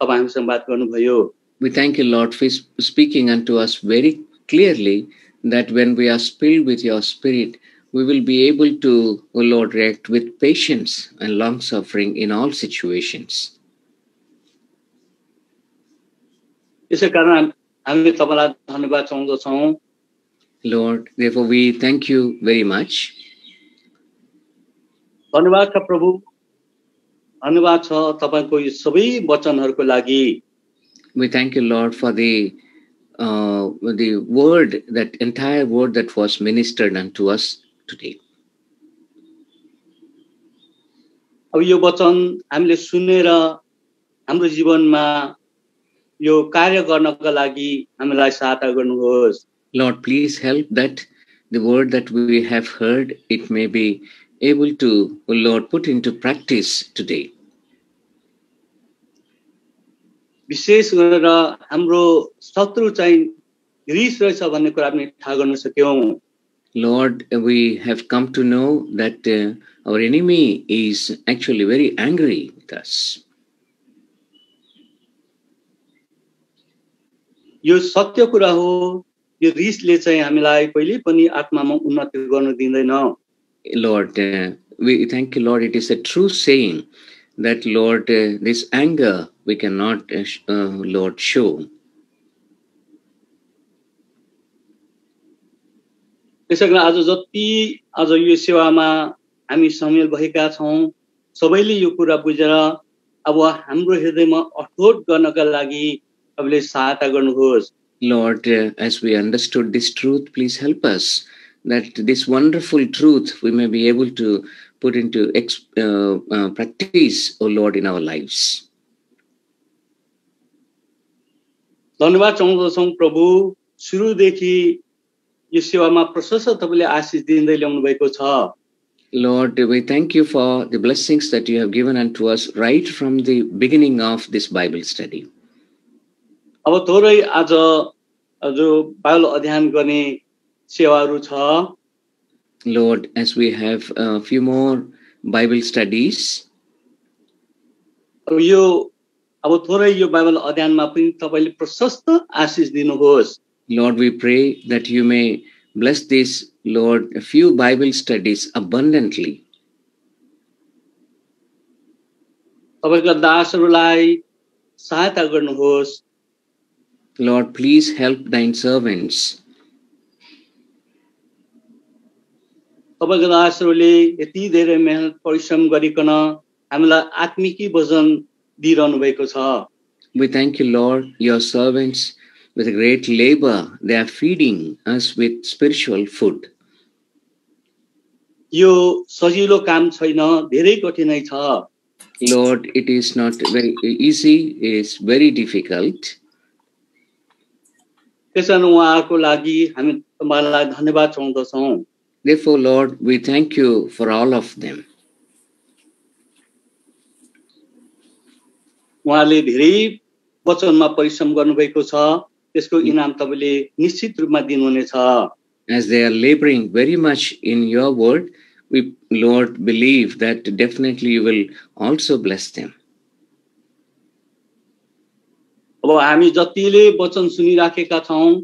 तपाईं हामीसँग बात गर्नुभयो। We thank you, Lord, for speaking unto us very clearly that when we are filled with your Spirit, we will be able to, O Lord, react with patience and long-suffering in all situations. यसैकारण हामी तपाईलाई धन्यवाद चाहन्छौं। Lord, therefore we thank you very much. धन्यवाद छ प्रभु, धन्यवाद छ तपाईको यो सबै वचनहरुको लागि। We thank you, Lord, for the word, that entire word that was ministered unto us today. अब यो वचन हामीले सुनेर हाम्रो जीवनमा यो कार्य गर्नका लागि हामीलाई सहायता गर्नुहोस्। Lord, please help that the word that we have heard, it may be able to, O Lord, put into practice today. विशेष गरेर हाम्रो शत्रु चाहिँ रिस रहेछ भन्ने कुरा पनि थाहा गर्न सक्यौं। Lord, we have come to know that our enemy is actually very angry with us. यो सत्य कुरा हो। यो रिसले चाहिँ हामीलाई कहिले पनि आत्मामा उन्नति गर्न दिँदैन। Lord, we thank you, Lord. It is a true saying that, Lord, this anger we cannot, Lord, show. त्यसैले आज जति आज यो सेवामा हामी सामेल भएका छौं, सबैले यो कुरा बुझेर अब हाम्रो हृदयमा अठोट गर्नका लागि तपाईले सहायता गर्नुहोस्। Lord, as we understood this truth, please help us that this wonderful truth we may be able to put into practice, O Lord, in our lives. धन्यवाद चाहन्छौं प्रभु, सुरुदेखि यो सेवामा प्रशस्त तपाईले आशीष दिँदै ल्याउनु भएको छ। Lord, we thank you for the blessings that you have given unto us right from the beginning of this Bible study. अब थोरै आज जो बाइबल अध्ययन गर्ने सेवाहरू छ, Lord, as we have a few more Bible studies, अब थोरै यो बाइबल अध्ययनमा पनि तपाईले प्रशस्त आशीष दिनुहोस्। Lord, we pray that you may bless this, Lord, a few Bible studies abundantly. तपाईका दासहरूलाई सहायता गर्नुहोस्। Lord, please help thine servants. तपाईका दासहरूले यति धेरै मेहनत परिश्रम गरिकन हामीलाई आत्मिकी भोजन दिइरहनु भएको छ। We thank you, Lord, your servants with a great labor, they are feeding us with spiritual food. यो सजिलो काम छैन, धेरै कठिनाइ छ। Lord, it is not very easy, it is very difficult. त्यसैले उहाँको लागि हामी तपाईलाई धन्यवाद चाहन्छौं। Therefore, Lord, we thank you for all of them. उहाँले धेरै वचनमा परिश्रम गर्नुभएको छ, त्यसको इनाम तपाईले निश्चित रूपमा दिनुहुनेछ। As they are laboring very much in your word, we, Lord, believe that definitely you will also bless them. अब हामी जतिले वचन सुनिराखेका छौं,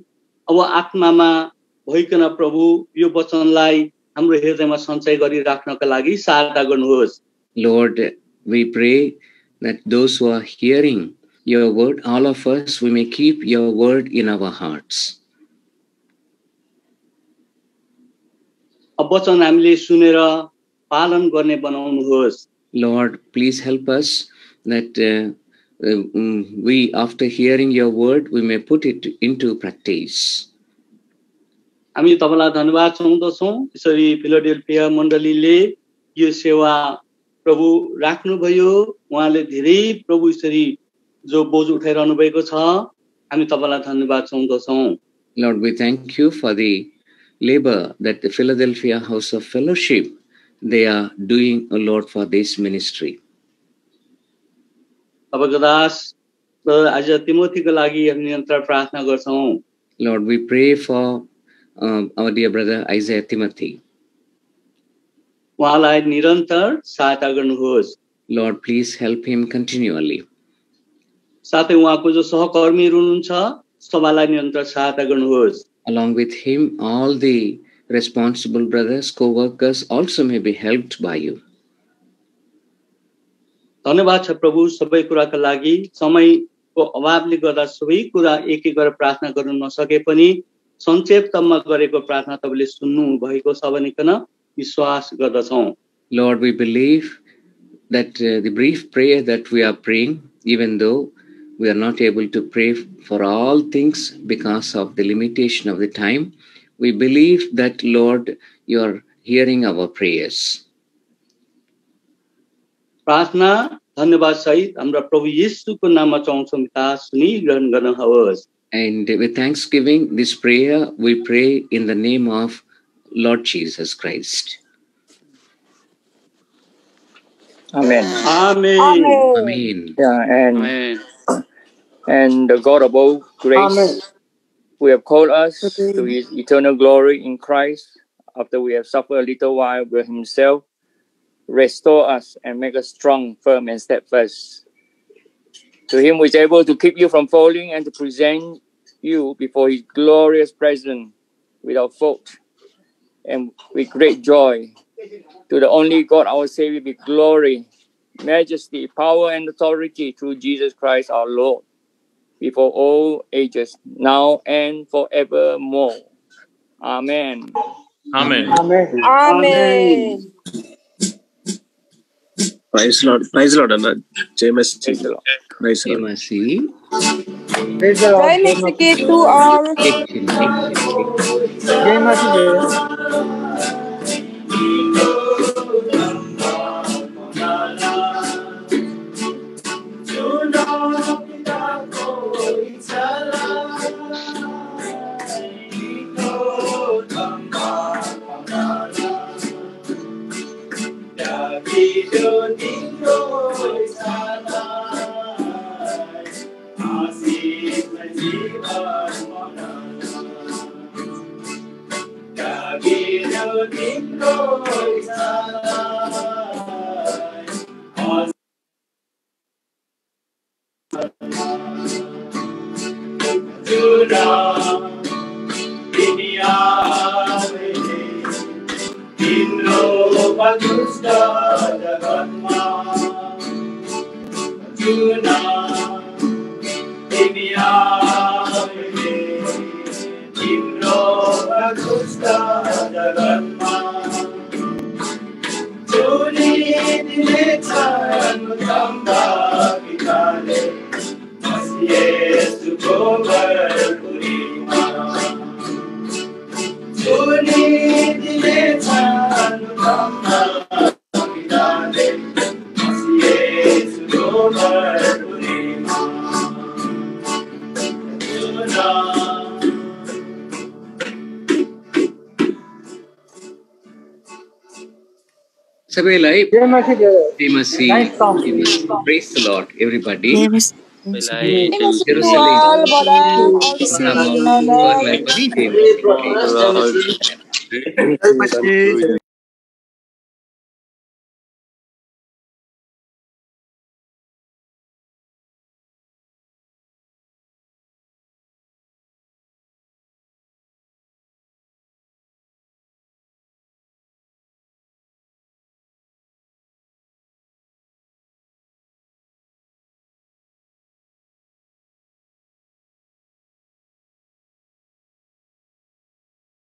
अब आत्मामा भइकन प्रभु यो वचनलाई हाम्रो हृदयमा सञ्चय गरिराख्नका लागि सहायता गर्नुहोस्। Lord, we pray that those who are hearing your word, all of us, we may keep your word in our hearts. अब वचन हामीले सुनेर पालन गर्ने बनाउनुहोस्। Lord, please help us that we, after hearing your word, we may put it into practice. हामी तपाईलाई धन्यवाद चाहन्छौं। यसरी फिलाडेल्फिया मण्डलीले यो सेवा प्रभु राख्नुभयो, उहाँले धेरै प्रभु यसरी जो बोझ उठाइरहनु भएको छ, हामी तपाईलाई धन्यवाद चाहन्छौं। Lord, we thank you for the labor that the Philadelphia House of Fellowship, they are doing, O Lord, for this ministry. तपाईको दास आज तिमोथीको लागि हामी निरन्तर प्रार्थना गर्छौं। Lord, we pray for our dear brother Isaiah Timothy. उहाँलाई निरन्तर सहायता गर्नुहोस्। Lord, please help him continually. साथै उहाँको जो सहकर्मीहरू हुनुहुन्छ सबैलाई निरन्तर सहायता गर्नुहोस्। Along with him, all the responsible brothers, co-workers also may be helped by you. धन्यवाद छ प्रभु सबै कुराका लागि। समयको अभावले गर्दा सबै कुरा एक एक गरेर प्रार्थना गर्न नसके पनि संक्षेपमा गरेको प्रार्थना तपाईले सुन्नु भएको छ भनिकन विश्वास गर्दछौं। Lord, we believe that the brief prayer that we are praying, even though we are not able to pray for all things because of the limitation of the time, we believe that, Lord, you are hearing our prayers. प्रार्थना धन्यवाद सहित हाम्रो प्रभु येशूको नाममा चाहन्छौं पिता सुनिग्रहण गर्नुहोस्। And with thanksgiving, this prayer we pray in the name of Lord Jesus Christ. Amen. Amen. Amen. Yeah, Amen. and the God of all grace, Amen. who have called us to his eternal glory in Christ, after we have suffered a little while, will himself restore us and make us strong, firm, and steadfast. To him who is able to keep you from falling and to present you before his glorious presence without fault and with great joy. To the only God, our Savior, be glory, majesty, power, and authority through Jesus Christ our Lord, before all ages, now and forevermore. Amen. Amen. Amen. Amen. Praise Lord. Praise Lord, Anna. Praise JMSC. the Lord. Praise Lord. Mercy. Praise the Lord. Jai Mexicate to all. Action. Jai Masi. Sabelai, Jai Masi. Nice song. praise the Lord, everybody. Jai Mexicate to all, brother, all the same. Jerusalem.